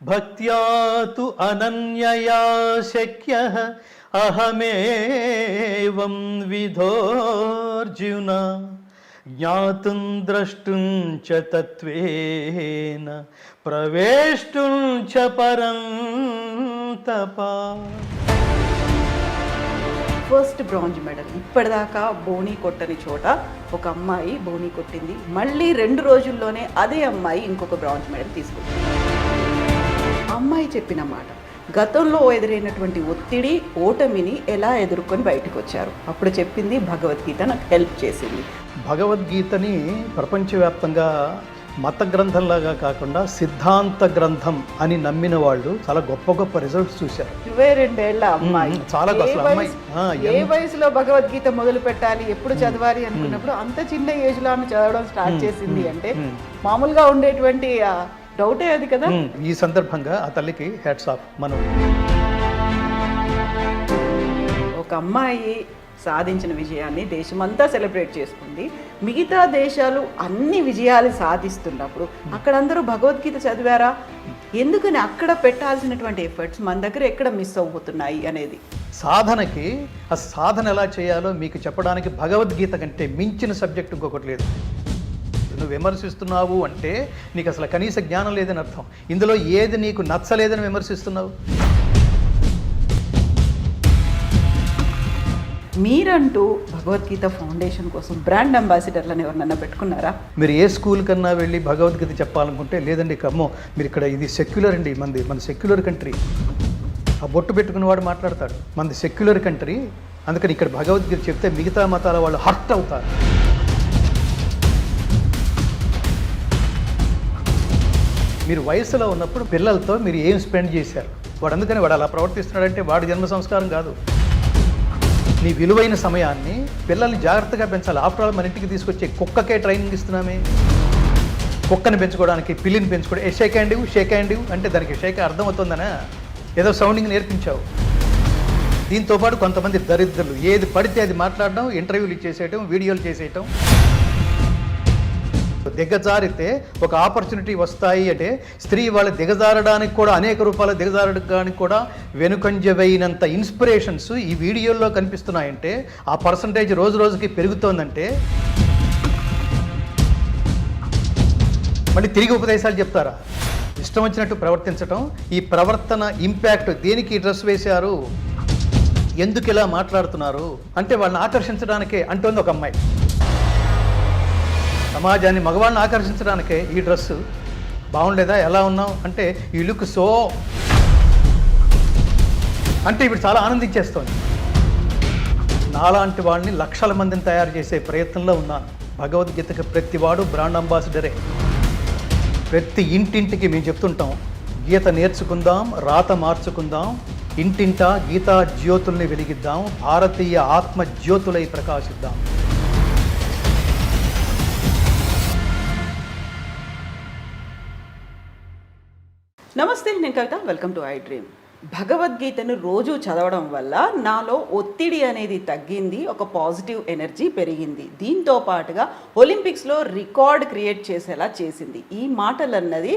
భక్త్యా తు అనన్యయా శక్యః అహమేవం విధోర్జున జ్ఞాతుం ద్రష్టుం చ తత్వేన ప్రవేష్టుం చ పరం తపా. First bronze medal. ఇప్పటిదాకా బోనీ కొట్టని చోట ఒక అమ్మాయి బోనీ కొట్టింది. మళ్ళీ 2 రోజుల్లోనే అదే అమ్మాయి ఇంకొక బ్రాంజ్ మెడల్ తీసుకుంది. అమ్మాయి చెప్పిన మాట, గతంలో ఎదురైనటువంటి ఒత్తిడి, ఓటమిని ఎలా ఎదుర్కొని బయటకు వచ్చారు. అప్పుడు చెప్పింది భగవద్గీత నాకు హెల్ప్ చేసింది. భగవద్గీతని ప్రపంచవ్యాప్తంగా మత గ్రంథంలాగా కాకుండా సిద్ధాంత గ్రంథం అని నమ్మిన వాళ్ళు చాలా గొప్ప గొప్ప రిజల్ట్స్ చూశారు. 22 ఏళ్ల అమ్మాయి చాలా ఏ వయసులో భగవద్గీత మొదలు పెట్టాలి, ఎప్పుడు చదవాలి అనుకున్నప్పుడు అంత చిన్న ఏజ్ లో ఆమె చదవడం స్టార్ట్ చేసింది అంటే మామూలుగా ఉండేటువంటి డౌటే అది కదా. ఈ సందర్భంగా ఆ తల్లికి హ్యాట్స్ ఆఫ్. మనం ఒక అమ్మాయి సాధించిన విజయాన్ని దేశమంతా సెలబ్రేట్ చేసుకుంది. మిగతా దేశాలు అన్ని విజయాలు సాధిస్తున్నప్పుడు అక్కడ అందరూ భగవద్గీత చదివారా? ఎందుకని అక్కడ పెట్టాల్సినటువంటి ఎఫర్ట్స్ మన దగ్గర ఎక్కడ మిస్ అవుతున్నాయి అనేది. సాధనకి ఆ సాధన ఎలా చేయాలో మీకు చెప్పడానికి భగవద్గీత కంటే మించిన సబ్జెక్ట్ ఇంకొకటి లేదు. నువ్వు విమర్శిస్తున్నావు అంటే నీకు అసలు కనీస జ్ఞానం లేదని అర్థం. ఇందులో ఏది నీకు నచ్చలేదని విమర్శిస్తున్నావు? మీరంటూ భగవద్గీత ఫౌండేషన్ కోసం బ్రాండ్ అంబాసిడర్లను ఎవరినన్నా పెట్టుకున్నారా? మీరు ఏ స్కూల్ కన్నా వెళ్ళి భగవద్గీత చెప్పాలనుకుంటే లేదండి కమ్మో మీరు ఇక్కడ ఇది సెక్యులర్ అండి, మన సెక్యులర్ కంట్రీ. ఆ బొట్టు పెట్టుకున్నవాడు మాట్లాడతాడు మనది సెక్యులర్ కంట్రీ, అందుకని ఇక్కడ భగవద్గీత చెప్తే మిగతా మతాల వాళ్ళు హర్ట్ అవుతారు. మీరు వయసులో ఉన్నప్పుడు పిల్లలతో మీరు ఏం స్పెండ్ చేశారు? వాడు అందుకని వాడు అలా ప్రవర్తిస్తున్నాడంటే వాడి జన్మ సంస్కారం కాదు. నీ విలువైన సమయాన్ని పిల్లల్ని జాగ్రత్తగా పెంచాలి. ఆఫ్టర్ ఆల్ మన ఇంటికి తీసుకొచ్చే కుక్కకే ట్రైనింగ్ ఇస్తున్నామే. కుక్కని పెంచుకోవడానికి పిల్లిని పెంచుకోవడం షేక్ హ్యాండ్ అంటే దానికి షేక్ అర్థమవుతుందనా? ఏదో సౌండింగ్ నేర్పించావు. దీంతోపాటు కొంతమంది దరిద్రులు ఏది పడితే అది మాట్లాడడం, ఇంటర్వ్యూలు చేసేయటం, వీడియోలు చేసేయటం. దిగజారితే ఒక ఆపర్చునిటీ వస్తాయి అంటే స్త్రీ వాళ్ళు దిగజారడానికి కూడా అనేక రూపాయలు దిగజారడానికి కూడా వెనుకంజవైనంత ఇన్స్పిరేషన్స్ ఈ వీడియోల్లో కనిపిస్తున్నాయంటే ఆ పర్సంటేజ్ రోజు రోజుకి పెరుగుతోందంటే మళ్ళీ తిరిగి ఉపదేశాలు చెప్తారా? ఇష్టం వచ్చినట్టు ప్రవర్తించటం. ఈ ప్రవర్తన ఇంపాక్ట్ దేనికి డ్రెస్ వేశారు, ఎందుకు ఇలా మాట్లాడుతున్నారు అంటే వాళ్ళని ఆకర్షించడానికే అంటోంది ఒక అమ్మాయి. సమాజాన్ని మగవాళ్ళని ఆకర్షించడానికే ఈ డ్రెస్సు. బాగుండేదా, ఎలా ఉన్నావు అంటే ఈ లుక్ సో అంటే ఇప్పుడు చాలా ఆనందించేస్తోంది. నాలాంటి వాళ్ళని లక్షల మందిని తయారు చేసే ప్రయత్నంలో ఉన్నాను. భగవద్గీతకి ప్రతివాడు బ్రాండ్ అంబాసిడరే. ప్రతి ఇంటింటికి మేము చెప్తుంటాం, గీత నేర్చుకుందాం, రాత మార్చుకుందాం, ఇంటింటా గీతా జ్యోతుల్ని వెలిగిద్దాం, భారతీయ ఆత్మ జ్యోతులై ప్రకాశిద్దాం. నమస్తే, నేను Kavitha. Welcome to I dream. భగవద్గీతను రోజు చదవడం వల్ల నాలో ఒత్తిడి అనేది తగ్గింది, ఒక పాజిటివ్ ఎనర్జీ పెరిగింది. దీంతో పాటుగా ఒలింపిక్స్లో రికార్డ్ క్రియేట్ చేసేలా చేసింది. ఈ మాటలన్నది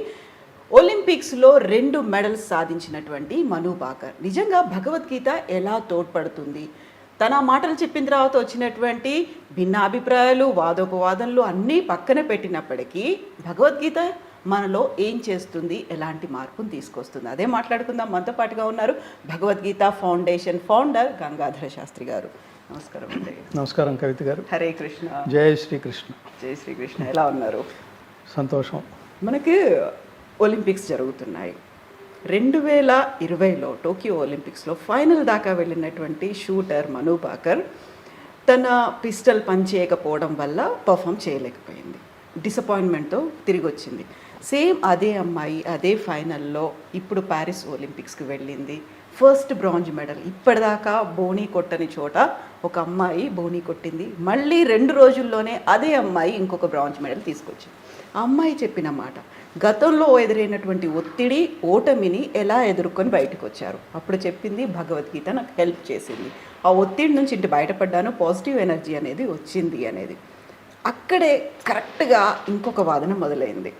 ఒలింపిక్స్లో 2 మెడల్స్ సాధించినటువంటి మను భాకర్. నిజంగా భగవద్గీత ఎలా తోడ్పడుతుంది? తన మాటలు చెప్పిన తర్వాత వచ్చినటువంటి భిన్నాభిప్రాయాలు, వాదోపవాదనలు అన్నీ పక్కన పెట్టినప్పటికీ భగవద్గీత మనలో ఏం చేస్తుంది, ఎలాంటి మార్పును తీసుకొస్తుంది, అదే మాట్లాడుకుందాం. మనతో పాటుగా ఉన్నారు భగవద్గీత ఫౌండేషన్ ఫౌండర్ గంగాధర శాస్త్రి గారు. నమస్కారం. నమస్కారం కవిత గారు. హరే కృష్ణ. జై శ్రీకృష్ణ. జై శ్రీకృష్ణ. ఎలా ఉన్నారు? సంతోషం. మనకి ఒలింపిక్స్ జరుగుతున్నాయి. 2020లో టోక్యో ఒలింపిక్స్లో ఫైనల్ దాకా వెళ్ళినటువంటి షూటర్ మను భాకర్ తన పిస్టల్ పనిచేయకపోవడం వల్ల పర్ఫామ్ చేయలేకపోయింది. డిసప్పాయింట్మెంట్తో తిరిగి వచ్చింది. సేమ్ అదే అమ్మాయి అదే ఫైనల్లో ఇప్పుడు ప్యారిస్ ఒలింపిక్స్కి వెళ్ళింది. First bronze medal. ఇప్పటిదాకా బోనీ కొట్టని చోట ఒక అమ్మాయి బోనీ కొట్టింది. మళ్ళీ 2 రోజుల్లోనే అదే అమ్మాయి ఇంకొక బ్రాంజ్ మెడల్ తీసుకొచ్చింది. ఆ అమ్మాయి చెప్పిన మాట, గతంలో ఎదురైనటువంటి ఒత్తిడి, ఓటమిని ఎలా ఎదుర్కొని బయటకు వచ్చారు. అప్పుడు చెప్పింది భగవద్గీత నాకు హెల్ప్ చేసింది. ఆ ఒత్తిడి నుంచి ఇంటి బయటపడ్డాను, పాజిటివ్ ఎనర్జీ అనేది వచ్చింది అనేది. అక్కడే కరెక్ట్గా ఇంకొక వాదన మొదలైంది.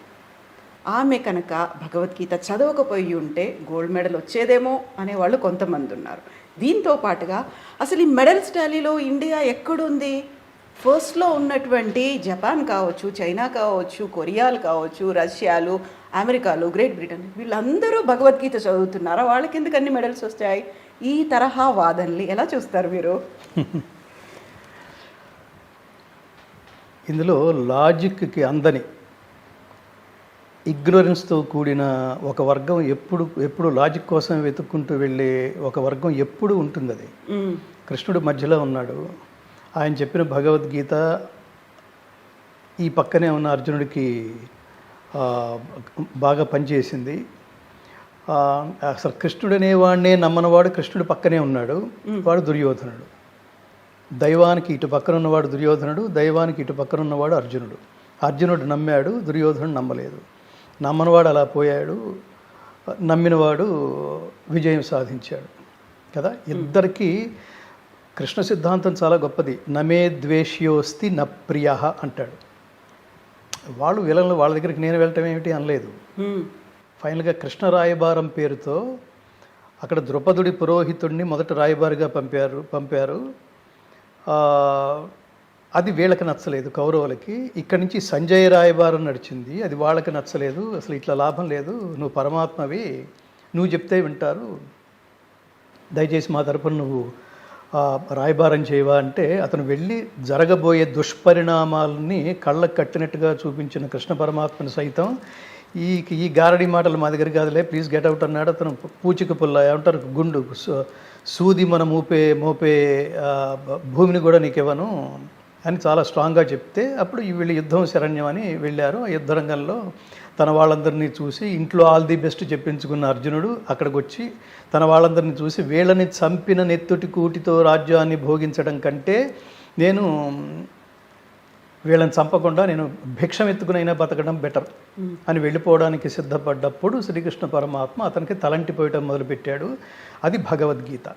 ఆమె కనుక భగవద్గీత చదవకపోయి ఉంటే గోల్డ్ మెడల్ వచ్చేదేమో అనేవాళ్ళు కొంతమంది ఉన్నారు. దీంతో పాటుగా అసలు ఈ మెడల్స్ టాలీలో ఇండియా ఎక్కడుంది? ఫస్ట్లో ఉన్నటువంటి జపాన్ కావచ్చు, చైనా కావచ్చు, కొరియాలు కావచ్చు, రష్యాలు, అమెరికాలు, గ్రేట్ బ్రిటన్, వీళ్ళందరూ భగవద్గీత చదువుతున్నారా? వాళ్ళకి ఎందుకు అన్ని మెడల్స్ వస్తాయి? ఈ తరహా వాదనలు ఎలా చూస్తారు మీరు? ఇందులో లాజిక్కి అందని ఇగ్నోరెన్స్తో కూడిన ఒక వర్గం ఎప్పుడు లాజిక్ కోసం వెతుక్కుంటూ వెళ్ళే ఒక వర్గం ఎప్పుడు ఉంటుంది. అది కృష్ణుడు మధ్యలో ఉన్నాడు. ఆయన చెప్పిన భగవద్గీత ఈ పక్కనే ఉన్న అర్జునుడికి బాగా పనిచేసింది. అసలు కృష్ణుడు అనేవాడినే నమ్మనవాడు కృష్ణుడు పక్కనే ఉన్నాడు, వాడు దుర్యోధనుడు. దైవానికి ఇటు పక్కన ఉన్నవాడు దుర్యోధనుడు, దైవానికి ఇటు పక్కన ఉన్నవాడు అర్జునుడు. అర్జునుడు నమ్మాడు, దుర్యోధనుడు నమ్మలేదు. నమ్మనివాడు అలా పోయాడు, నమ్మినవాడు విజయం సాధించాడు కదా. ఇద్దరికీ కృష్ణ సిద్ధాంతం చాలా గొప్పది. నమే ద్వేష్యోస్తి న ప్రియ అంటాడు. వాళ్ళు విలన్లు, వాళ్ళ దగ్గరికి నేను వెళ్ళటం ఏమిటి అనలేదు. ఫైనల్గా కృష్ణ రాయబారం పేరుతో అక్కడ ద్రౌపదుడి పురోహితుడిని మొదట రాయబారిగా పంపారు. అది వీళ్ళకి నచ్చలేదు కౌరవులకి. ఇక్కడి నుంచి సంజయ్ రాయబారం నడిచింది, అది వాళ్ళకి నచ్చలేదు. అసలు ఇట్లా లాభం లేదు, నువ్వు పరమాత్మవి, నువ్వు చెప్తే వింటారు, దయచేసి మా తరపున నువ్వు రాయబారం చేయవా అంటే అతను వెళ్ళి జరగబోయే దుష్పరిణామాలని కళ్ళకు కట్టినట్టుగా చూపించిన కృష్ణ పరమాత్మను సైతం ఈ గారడి మాటలు మా దగ్గర కాదులే, ప్లీజ్ గెట్ అవుట్ అన్నాడు. అతను పూచిక పుల్ల ఏమంటారు, గుండు సూది మనం మోపే భూమిని కూడా నీకివ్వను అని చాలా స్ట్రాంగ్గా చెప్తే అప్పుడు వీళ్ళు యుద్ధం శరణ్యం అని వెళ్ళారు. ఆ యుద్ధ రంగంలో తన వాళ్ళందరినీ చూసి ఇంట్లో ఆల్ ది బెస్ట్ చెప్పించుకున్న అర్జునుడు అక్కడికి వచ్చి తన వాళ్ళందరినీ చూసి వీళ్ళని చంపిన నెత్తుటి కూటితో రాజ్యాన్ని భోగించడం కంటే నేను వీళ్ళని చంపకుండా నేను భిక్షం ఎత్తుకునైనా బతకడం బెటర్ అని వెళ్ళిపోవడానికి సిద్ధపడ్డప్పుడు శ్రీకృష్ణ పరమాత్మ అతనికి తలంటిపోయటం మొదలుపెట్టాడు. అది భగవద్గీత.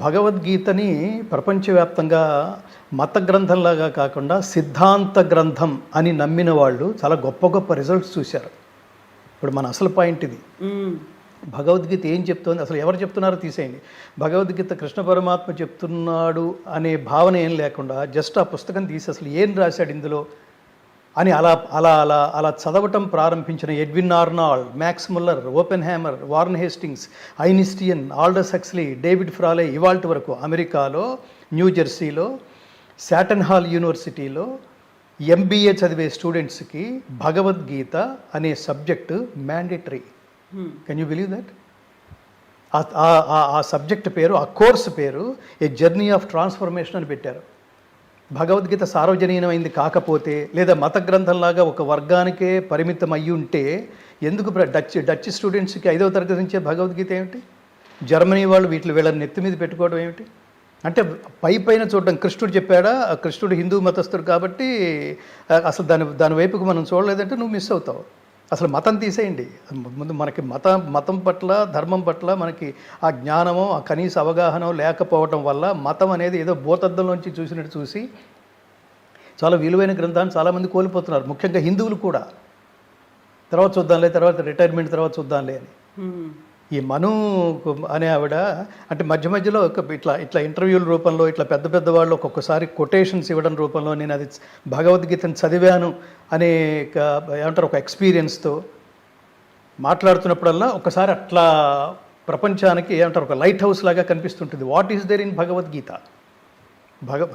భగవద్గీతని ప్రపంచవ్యాప్తంగా మత గ్రంథంలాగా కాకుండా సిద్ధాంత గ్రంథం అని నమ్మిన వాళ్ళు చాలా గొప్ప గొప్ప రిజల్ట్స్ చూశారు. ఇప్పుడు మన అసలు పాయింట్ ఇది. భగవద్గీత ఏం చెప్తోంది, అసలు ఎవరు చెప్తున్నారో తీసేయండి. భగవద్గీత కృష్ణ పరమాత్మ చెప్తున్నాడు అనే భావన ఏం లేకుండా జస్ట్ ఆ పుస్తకం తీసి అసలు ఏం రాశాడు ఇందులో అని అలా అలా అలా అలా చదవటం ప్రారంభించిన Edwin Arnold, max Muller, open hammer, warn Hastings, Einstein, Aldous Huxley, David ఫ్రాలే, ఇవాల్టి వరకు అమెరికాలో న్యూజెర్సీలో శాటన్ హాల్ యూనివర్సిటీలో ఎంబీఏ చదివే స్టూడెంట్స్కి భగవద్గీత అనే subject mandatory. Can you believe that? ఆ సబ్జెక్ట్ పేరు, ఆ కోర్సు పేరు ఏ జర్నీ ఆఫ్ ట్రాన్స్ఫర్మేషన్ అని పెట్టారు. భగవద్గీత సార్వజనీనమైంది కాకపోతే లేదా మత గ్రంథంలాగా ఒక వర్గానికే పరిమితం అయ్యి ఉంటే ఎందుకు డచ్ స్టూడెంట్స్కి 5వ తరగతి నుంచే భగవద్గీత ఏమిటి? జర్మనీ వాళ్ళు వీళ్ళని నెత్తి మీద పెట్టుకోవడం ఏమిటి? అంటే పైన చూడడం, కృష్ణుడు చెప్పాడా, కృష్ణుడు హిందూ మతస్థుడు కాబట్టి అసలు దాని వైపుకు మనం చూడలేదంటే నువ్వు మిస్ అవుతావు. అసలు మతం తీసేయండి. ముందు మనకి మతం పట్ల, ధర్మం పట్ల మనకి ఆ జ్ఞానమో ఆ కనీస అవగాహన లేకపోవటం వల్ల మతం అనేది ఏదో భూతద్దంలోంచి చూసినట్టు చూసి చాలా విలువైన గ్రంథాన్ని చాలామంది కోల్పోతున్నారు, ముఖ్యంగా హిందువులు కూడా. తర్వాత చూద్దాంలే, తర్వాత రిటైర్మెంట్ తర్వాత చూద్దాంలే అని. ఈ మను అనే ఆవిడ అంటే మధ్య మధ్యలో ఇట్లా ఇంటర్వ్యూల రూపంలో ఇట్లా పెద్ద వాళ్ళు ఒక్కొక్కసారి కొటేషన్స్ ఇవ్వడం రూపంలో నేను అది భగవద్గీతను చదివాను అనే ఏమంటారు ఒక ఎక్స్పీరియన్స్తో మాట్లాడుతున్నప్పుడల్లా ఒకసారి అట్లా ప్రపంచానికి ఏమంటారు ఒక లైట్ హౌస్ లాగా కనిపిస్తుంటుంది. What is there in Bhagavad Gita?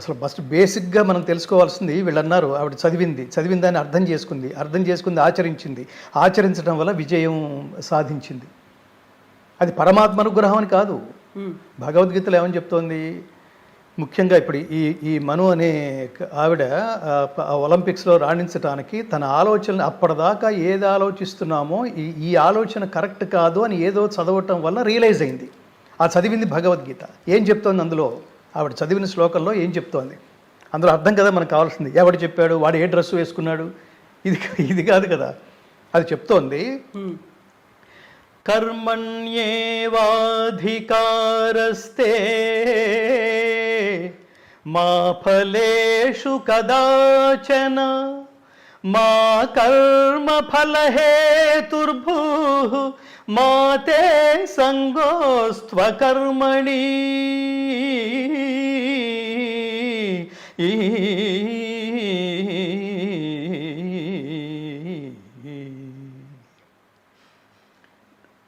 అసలు ఫస్ట్ బేసిక్గా మనం తెలుసుకోవాల్సింది, వీళ్ళు అన్నారు ఆవిడ చదివిందని అర్థం చేసుకుంది, ఆచరించడం వల్ల విజయం సాధించింది. అది పరమాత్మ అనుగ్రహం అని కాదు. భగవద్గీతలో ఏమని చెప్తోంది? ముఖ్యంగా ఇప్పుడు ఈ మను అనే ఆవిడ ఒలింపిక్స్లో రాణించడానికి తన ఆలోచనలు అప్పటిదాకా ఏది ఆలోచిస్తున్నామో ఈ ఆలోచన కరెక్ట్ కాదు అని ఏదో చదవటం వల్ల రియలైజ్ అయింది. ఆ చదివింది భగవద్గీత. ఏం చెప్తోంది అందులో? ఆవిడ చదివిన శ్లోకంలో ఏం చెప్తోంది? అందులో అర్థం కదా మనకు కావాల్సింది. ఎవడు చెప్పాడు, వాడు ఏ డ్రెస్సు వేసుకున్నాడు, ఇది కాదు కదా. అది చెప్తోంది, కర్మణ్యేవాధికారస్తే మా ఫలేషు కదాచన మా కర్మ ఫలహేతుర్భూ మాతే సంగోస్త్వకర్మణి.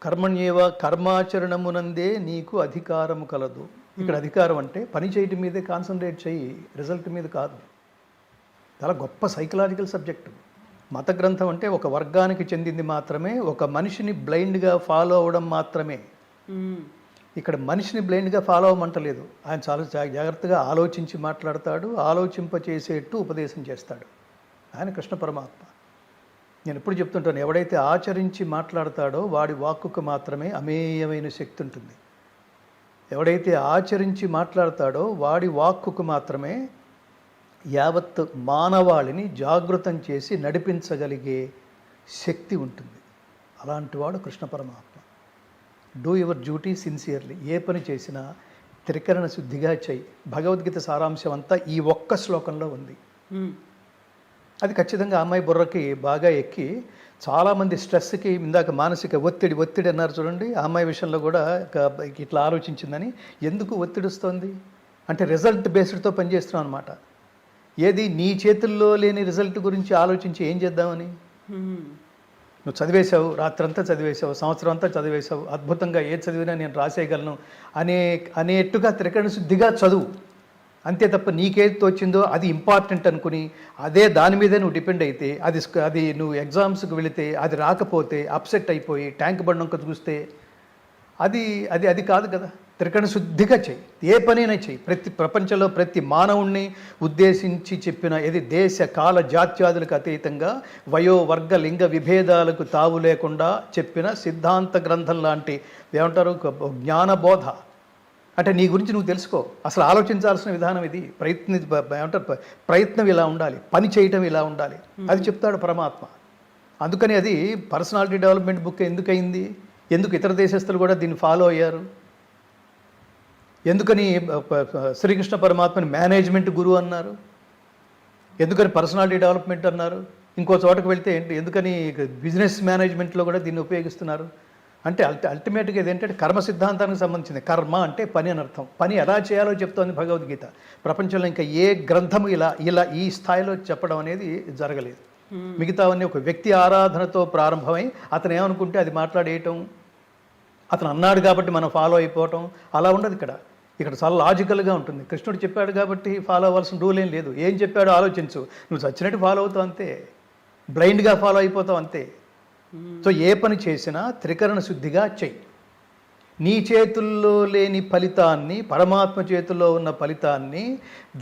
కర్మణ్యేవ కర్మాచరణమునందే నీకు అధికారము కలదు. ఇక్కడ అధికారం అంటే పని చేయటం మీదే కాన్సన్ట్రేట్ చేయి, రిజల్ట్ మీద కాదు. చాలా గొప్ప సైకలాజికల్ సబ్జెక్టు. మత గ్రంథం అంటే ఒక వర్గానికి చెందింది మాత్రమే, ఒక మనిషిని బ్లైండ్గా ఫాలో అవ్వడం మాత్రమే. ఇక్కడ మనిషిని బ్లైండ్గా ఫాలో అవ్వమంటలేదు. ఆయన చాలా జాగ్రత్తగా ఆలోచించి మాట్లాడతాడు, ఆలోచింపచేసేట్టు ఉపదేశం చేస్తాడు. ఆయన కృష్ణ పరమాత్మ. నేను ఎప్పుడు చెప్తుంటాను, ఎవడైతే ఆచరించి మాట్లాడతాడో వాడి వాక్కుకు మాత్రమే అమేయమైన శక్తి ఉంటుంది. ఎవడైతే ఆచరించి మాట్లాడతాడో వాడి వాక్కుకు మాత్రమే యావత్ మానవాళిని జాగృతం చేసి నడిపించగలిగే శక్తి ఉంటుంది. అలాంటి వాడు కృష్ణ పరమాత్మ. Do your duty sincerely. ఏ పని చేసినా త్రికరణ శుద్ధిగా చెయ్యి. భగవద్గీత సారాంశం అంతా ఈ ఒక్క శ్లోకంలో ఉంది. అది ఖచ్చితంగా అమ్మాయి బుర్రకి బాగా ఎక్కి, చాలామంది స్ట్రెస్కి, ఇందాక మానసిక ఒత్తిడి అన్నారు చూడండి, ఆ అమ్మాయి విషయంలో కూడా ఇట్లా ఆలోచించిందని. ఎందుకు ఒత్తిడి వస్తుంది అంటే రిజల్ట్ బేస్డ్తో పనిచేస్తున్నాం అనమాట. ఏది నీ చేతుల్లో లేని రిజల్ట్ గురించి ఆలోచించి ఏం చేద్దామని. నువ్వు చదివేశావు, రాత్రంతా చదివేశావు, సంవత్సరం అంతా చదివేశావు, అద్భుతంగా ఏది చదివినా నేను రాసేయగలను అనేట్టుగా త్రికరణ శుద్ధిగా చదువు. అంతే తప్ప నీకేది తోచిందో అది ఇంపార్టెంట్ అనుకుని అదే దాని మీదే నువ్వు డిపెండ్ అయితే అది నువ్వు ఎగ్జామ్స్కి వెళితే అది రాకపోతే అప్సెట్ అయిపోయి ట్యాంక్ బండంక చూస్తే అది అది అది కాదు కదా. త్రికరణ శుద్ధిగా చెయ్యి. ఏ పనైనా చెయ్యి. ప్రపంచంలో ప్రతి మానవుణ్ణి ఉద్దేశించి చెప్పిన ఏది దేశ కాల జాత్యాదులకు అతీతంగా వయో వర్గ లింగ విభేదాలకు తావు లేకుండా చెప్పిన సిద్ధాంత గ్రంథం లాంటి ఏమంటారు జ్ఞానబోధ. అంటే నీ గురించి నువ్వు తెలుసుకో. అసలు ఆలోచించాల్సిన విధానం ఇది. ప్రయత్నం ఇలా ఉండాలి, పని చేయటం ఇలా ఉండాలి, అది చెప్తాడు పరమాత్మ. అందుకని అది పర్సనాలిటీ డెవలప్మెంట్ బుక్ ఎందుకయింది, ఎందుకు ఇతర దేశస్తులు కూడా దీన్ని ఫాలో అయ్యారు, ఎందుకని శ్రీకృష్ణ పరమాత్మని మేనేజ్మెంట్ గురువు అన్నారు, ఎందుకని పర్సనాలిటీ డెవలప్మెంట్ అన్నారు, ఇంకో చోటకు వెళ్తే ఏంటి ఎందుకని బిజినెస్ మేనేజ్మెంట్లో కూడా దీన్ని ఉపయోగిస్తున్నారు అంటే అల్టిమేట్గా ఇదేంటంటే కర్మ సిద్ధాంతానికి సంబంధించింది. కర్మ అంటే పని అని అర్థం. పని ఎలా చేయాలో చెప్తోంది భగవద్గీత. ప్రపంచంలో ఇంకా ఏ గ్రంథము ఇలా ఈ స్థాయిలో చెప్పడం అనేది జరగలేదు. మిగతావన్నీ ఒక వ్యక్తి ఆరాధనతో ప్రారంభమై అతను ఏమనుకుంటే అది మాట్లాడేయటం, అతను అన్నాడు కాబట్టి మనం ఫాలో అయిపోవటం అలా ఉండదు. ఇక్కడ చాలా లాజికల్గా ఉంటుంది. కృష్ణుడు చెప్పాడు కాబట్టి ఫాలో అవ్వాల్సిన రూల్ ఏం లేదు. ఏం చెప్పాడో ఆలోచించు. నువ్వు చచ్చినట్టు ఫాలో అవుతావు అంతే, బ్లైండ్గా ఫాలో అయిపోతావు అంతే. సో ఏ పని చేసినా త్రికరణ శుద్ధిగా చెయ్యి. నీ చేతుల్లో లేని ఫలితాన్ని, పరమాత్మ చేతుల్లో ఉన్న ఫలితాన్ని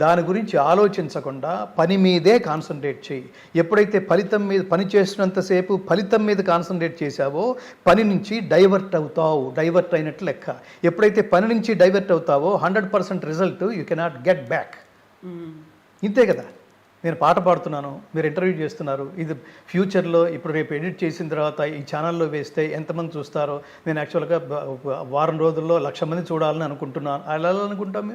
దాని గురించి ఆలోచించకుండా పని మీదే కాన్సన్ట్రేట్ చేయి. ఎప్పుడైతే ఫలితం మీద పని చేసినంతసేపు ఫలితం మీద కాన్సన్ట్రేట్ చేశావో పని నుంచి డైవర్ట్ అవుతావు. డైవర్ట్ అయినట్లు లెక్క. ఎప్పుడైతే పని నుంచి డైవర్ట్ అవుతావో 100% result you cannot get back. ఇంతే కదా. నేను పాట పాడుతున్నాను, మీరు ఇంటర్వ్యూ చేస్తున్నారు. ఇది ఫ్యూచర్లో ఇప్పుడు రేపు ఎడిట్ చేసిన తర్వాత ఈ ఛానల్లో వేస్తే ఎంతమంది చూస్తారో, నేను యాక్చువల్గా వారం రోజుల్లో 1,00,000 మంది చూడాలని అనుకుంటున్నాను. అలా అనుకుంటాం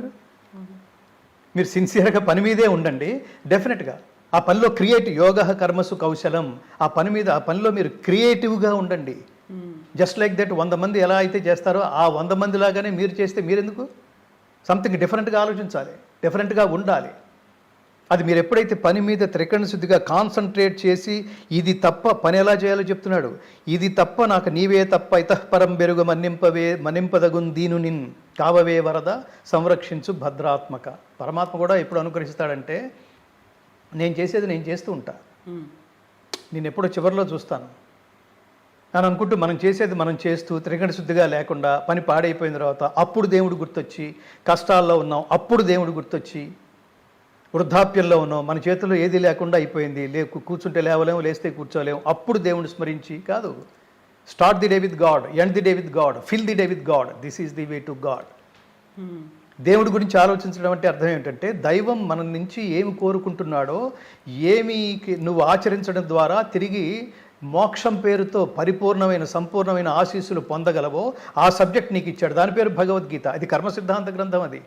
మీరు సిన్సియర్గా పని మీదే ఉండండి. డెఫినెట్గా ఆ పనిలో యోగ కర్మసు కౌశలం. ఆ పనిలో మీరు క్రియేటివ్గా ఉండండి. జస్ట్ లైక్ దట్ 100 మంది ఎలా అయితే చేస్తారో ఆ 100 మంది లాగానే మీరు చేస్తే మీరెందుకు సంథింగ్ డిఫరెంట్గా ఆలోచించాలి, డిఫరెంట్గా ఉండాలి. అది మీరు ఎప్పుడైతే పని మీద త్రికరణ శుద్ధిగా కాన్సన్ట్రేట్ చేసి ఇది తప్ప పని ఎలా చేయాలో చెప్తున్నాడు. ఇది తప్ప నాకు నీవే తప్ప ఇతఃపరం బెరుగ మన్నింపదగున్ దీను నిన్ కావవే వరద సంరక్షించు భద్రాత్మక. పరమాత్మ కూడా ఎప్పుడు అనుగ్రహిస్తాడంటే నేను చేసేది నేను చేస్తూ ఉంటా, నేను ఎప్పుడో చివరిలో చూస్తాను అని అనుకుంటూ మనం చేసేది మనం చేస్తూ త్రికరణ శుద్ధిగా లేకుండా పని పాడైపోయిన తర్వాత అప్పుడు దేవుడు గుర్తొచ్చి, కష్టాల్లో ఉన్నాం అప్పుడు దేవుడు గుర్తొచ్చి, వృద్ధాప్యంలో ఉన్నాం మన చేతుల్లో ఏది లేకుండా అయిపోయింది, కూర్చుంటే లేవలేము, లేస్తే కూర్చోలేము, అప్పుడు దేవుని స్మరించి కాదు. Start the day with God, end the day with God, fill the day with God. This is the way to God. దేవుడి గురించి ఆలోచించడం అంటే అర్థం ఏంటంటే దైవం మన నుంచి ఏమి కోరుకుంటున్నాడో, ఏమి నువ్వు ఆచరించడం ద్వారా తిరిగి మోక్షం పేరుతో పరిపూర్ణమైన సంపూర్ణమైన ఆశీస్సులు పొందగలవో ఆ సబ్జెక్ట్ నీకు ఇచ్చాడు. దాని పేరు భగవద్గీత. అది కర్మ సిద్ధాంత గ్రంథం. అది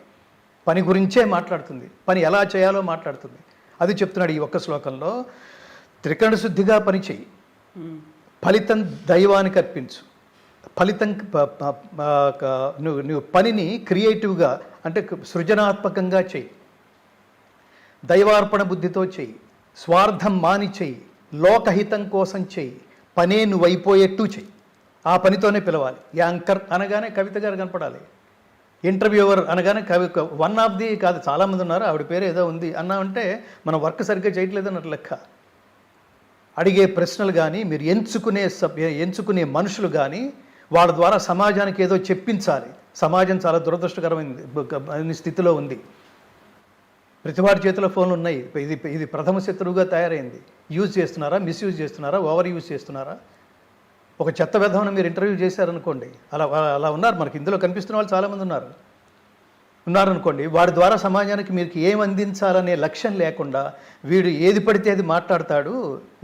పని గురించే మాట్లాడుతుంది, పని ఎలా చేయాలో మాట్లాడుతుంది. అది చెప్తున్నాడు ఈ ఒక్క శ్లోకంలో. త్రికరణ శుద్ధిగా పనిచేయి, ఫలితం దైవానికి అర్పించు, ఫలితం నువ్వు పనిని క్రియేటివ్గా అంటే సృజనాత్మకంగా చెయ్యి, దైవార్పణ బుద్ధితో చెయ్యి, స్వార్థం మాని చెయ్యి, లోకహితం కోసం చెయ్యి, పనే నువ్వు అయిపోయేట్టు చెయ్యి. ఆ పనితోనే పిలవాలి. యాంకర్ అనగానే కవిత గారు కనపడాలి, ఇంటర్వ్యూవర్ అనగానే వన్ ఆఫ్ ది కాదు, చాలామంది ఉన్నారు, ఆవిడ పేరు ఏదో ఉంది అన్నామంటే మనం వర్క్ సరిగ్గా చేయట్లేదు అన్నట్టు లెక్క. అడిగే ప్రశ్నలు కానీ మీరు ఎంచుకునే మనుషులు కానీ వాళ్ళ ద్వారా సమాజానికి ఏదో చెప్పించాలి. సమాజం చాలా దురదృష్టకరమైన స్థితిలో ఉంది. ప్రతివాడి చేతిలో ఫోన్లు ఉన్నాయి. ఇది ప్రథమ శత్రువుగా తయారైంది. యూజ్ చేస్తున్నారా, మిస్యూజ్ చేస్తున్నారా, ఓవర్ యూజ్ చేస్తున్నారా? ఒక చెత్త విధంగా మీరు ఇంటర్వ్యూ చేశారనుకోండి, అలా ఉన్నారు మనకి ఇందులో కనిపిస్తున్న వాళ్ళు చాలామంది ఉన్నారనుకోండి, వాడి ద్వారా సమాజానికి మీకు ఏం అందించాలనే లక్ష్యం లేకుండా వీడు ఏది పడితే అది మాట్లాడతాడు,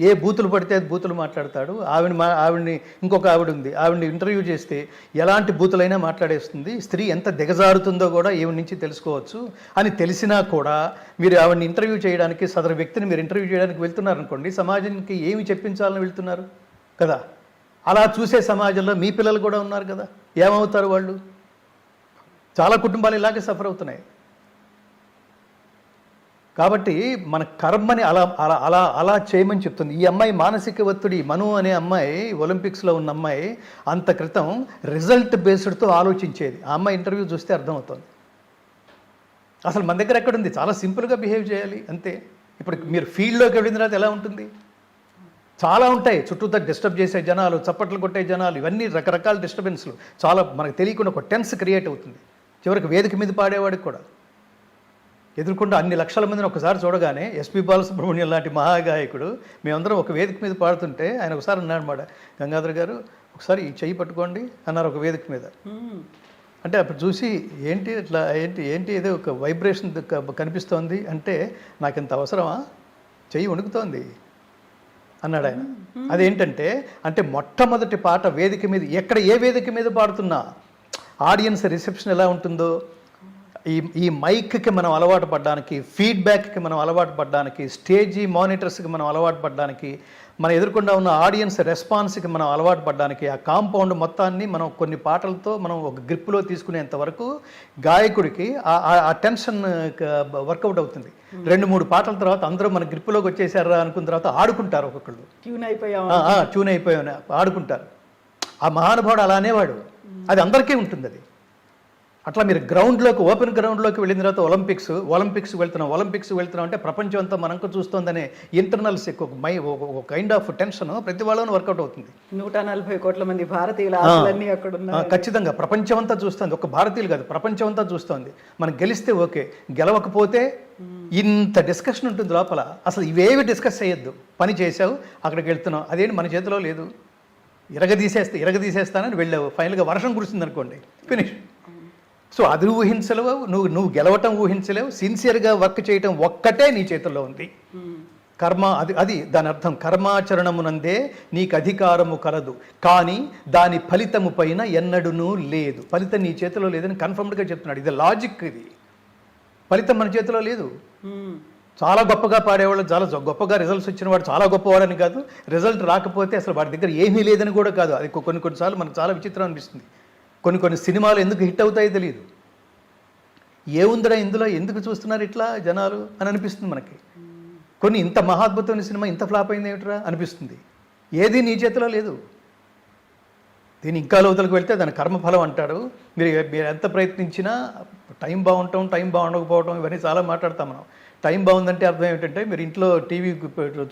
ఏ బూతులు పడితే అది బూతులు మాట్లాడతాడు. ఆవిడ్ని ఇంకొక ఆవిడ ఉంది, ఆవిడ్ని ఇంటర్వ్యూ చేస్తే ఎలాంటి బూతులైనా మాట్లాడేస్తుంది. స్త్రీ ఎంత దిగజారుతుందో కూడా ఈవిడ నుంచి తెలుసుకోవచ్చు అని తెలిసినా కూడా మీరు ఆవిడ్ని ఇంటర్వ్యూ చేయడానికి, సదరు వ్యక్తిని మీరు ఇంటర్వ్యూ చేయడానికి వెళ్తున్నారనుకోండి, సమాజానికి ఏమి చెప్పించాలని వెళ్తున్నారు కదా. అలా చూసే సమాజంలో మీ పిల్లలు కూడా ఉన్నారు కదా, ఏమవుతారు వాళ్ళు? చాలా కుటుంబాలు ఇలాగే సఫర్ అవుతున్నాయి. కాబట్టి మన కర్మని అలా అలా అలా అలా చేయమని చెప్తుంది. ఈ అమ్మాయి మానసిక ఒత్తిడి, మను అనే అమ్మాయి, ఒలింపిక్స్లో ఉన్న అమ్మాయి, అంత క్రితం రిజల్ట్ బేస్డ్తో ఆలోచించేది. ఆ అమ్మాయి ఇంటర్వ్యూ చూస్తే అర్థమవుతుంది. అసలు మన దగ్గర ఎక్కడుంది? చాలా సింపుల్గా బిహేవ్ చేయాలి అంతే. ఇప్పుడు మీరు ఫీల్డ్లోకి వెళ్ళిన తర్వాత ఎలా ఉంటుంది? చాలా ఉంటాయి చుట్టూతో డిస్టర్బ్ చేసే జనాలు, చప్పట్లు కొట్టే జనాలు, ఇవన్నీ రకరకాల డిస్టర్బెన్స్లు. చాలా మనకు తెలియకుండా ఒక టెన్స్ క్రియేట్ అవుతుంది. చివరికి వేదిక మీద పాడేవాడికి కూడా ఎదుర్కొంటూ అన్ని లక్షల మందిని ఒకసారి చూడగానే ఎస్పి బాలసుబ్రహ్మణ్యం లాంటి మహాగాయకుడు మేమందరం ఒక వేదిక మీద పాడుతుంటే ఆయన ఒకసారి అన్నాడు మాట, గంగాధర్ గారు ఒకసారి ఈ చెయ్యి పట్టుకోండి అన్నారు ఒక వేదిక మీద. అంటే అప్పుడు చూసి ఏంటి ఇట్లా ఏంటి ఏదో ఒక వైబ్రేషన్ కనిపిస్తోంది అంటే, నాకు ఇంత అవసరమా, చెయ్యి వణుకుతోంది అన్నాడు ఆయన. అదేంటంటే అంటే మొట్టమొదటి పాట వేదిక మీద, ఎక్కడ ఏ వేదిక మీద పాడుతున్నా ఆడియన్స్ రిసెప్షన్ ఎలా ఉంటుందో, ఈ మైక్కి మనం అలవాటు పడడానికి, ఫీడ్బ్యాక్కి మనం అలవాటు పడడానికి, స్టేజీ మానిటర్స్కి మనం అలవాటు పడడానికి, మన ఎదుర్కొండా ఉన్న ఆడియన్స్ రెస్పాన్స్కి మనం అలవాటు పడడానికి, ఆ కాంపౌండ్ మొత్తాన్ని మనం కొన్ని పాటలతో మనం ఒక గ్రిప్లో తీసుకునేంత వరకు గాయకుడికి ఆ టెన్షన్ వర్కౌట్ అవుతుంది. 2-3 పాటల తర్వాత అందరూ మన గ్రిప్లోకి వచ్చేసారా అనుకున్న తర్వాత ఆడుకుంటారు, ఒక్కొక్కళ్ళు ట్యూన్ అయిపోయాం ఆడుకుంటారు. ఆ మహానుభావుడు అలా అనేవాడు. అది అందరికీ ఉంటుంది. అది అట్లా మీరు గ్రౌండ్లోకి, ఓపెన్ గ్రౌండ్లోకి వెళ్ళిన తర్వాత ఒలింపిక్స్ వెళ్తున్నాం అంటే ప్రపంచం అంతా మనకు చూస్తుందనే ఇంటర్నల్స్ ఒక కైండ్ ఆఫ్ టెన్షన్ ప్రతి వాళ్ళని వర్కౌట్ అవుతుంది. 140 కోట్ల మంది భారతీయులు అక్కడ ఉన్నారు. ఖచ్చితంగా ప్రపంచం అంతా చూస్తుంది, ఒక భారతీయులు కాదు ప్రపంచం అంతా చూస్తుంది. మనం గెలిస్తే ఓకే, గెలవకపోతే ఇంత డిస్కషన్ ఉంటుంది లోపల. అసలు ఇవేవి డిస్కస్ చేయొద్దు, పని చేసావు అక్కడికి వెళ్తున్నావు, అదేంటి మన చేతిలో లేదు. ఇరగదీసేస్తానని వెళ్ళావు, ఫైనల్గా వర్షం కురిసింది అనుకోండి, ఫినిష్. సో అది ఊహించలేవు, నువ్వు గెలవటం ఊహించలేవు. సిన్సియర్గా వర్క్ చేయటం ఒక్కటే నీ చేతుల్లో ఉంది. కర్మ అది దాని అర్థం. కర్మాచరణమునందే నీకు అధికారము కలదు, కానీ దాని ఫలితము పైన ఎన్నడూనూ లేదు. ఫలితం నీ చేతిలో లేదని కన్ఫర్మ్డ్గా చెప్తున్నాడు. ఇది లాజిక్. ఇది ఫలితం మన చేతిలో లేదు. చాలా గొప్పగా పాడేవాళ్ళు, చాలా గొప్పగా రిజల్ట్స్ వచ్చిన వాడు చాలా గొప్పవాడని కాదు, రిజల్ట్ రాకపోతే అసలు వాడి దగ్గర ఏమీ లేదని కూడా కాదు. అది కొన్నిసార్లు మనకు చాలా విచిత్రం అనిపిస్తుంది. కొన్ని సినిమాలు ఎందుకు హిట్ అవుతాయో తెలియదు. ఏముందిరా ఇందులో, ఎందుకు చూస్తున్నారు ఇట్లా జనాలు అని అనిపిస్తుంది మనకి. కొన్ని ఇంత మహాద్భుతమైన సినిమా ఇంత ఫ్లాప్ అయింది ఏమిట్రా అనిపిస్తుంది. ఏది నీ చేతిలో లేదు. దీని ఇంకా లోతులకు వెళ్తే దాని కర్మఫలం అంటాడు. మీరు ఎంత ప్రయత్నించినా టైం బాగుండకపోవడం ఇవన్నీ చాలా మాట్లాడతాం మనం. టైం బాగుందంటే అర్థం ఏమిటంటే, మీరు ఇంట్లో టీవీ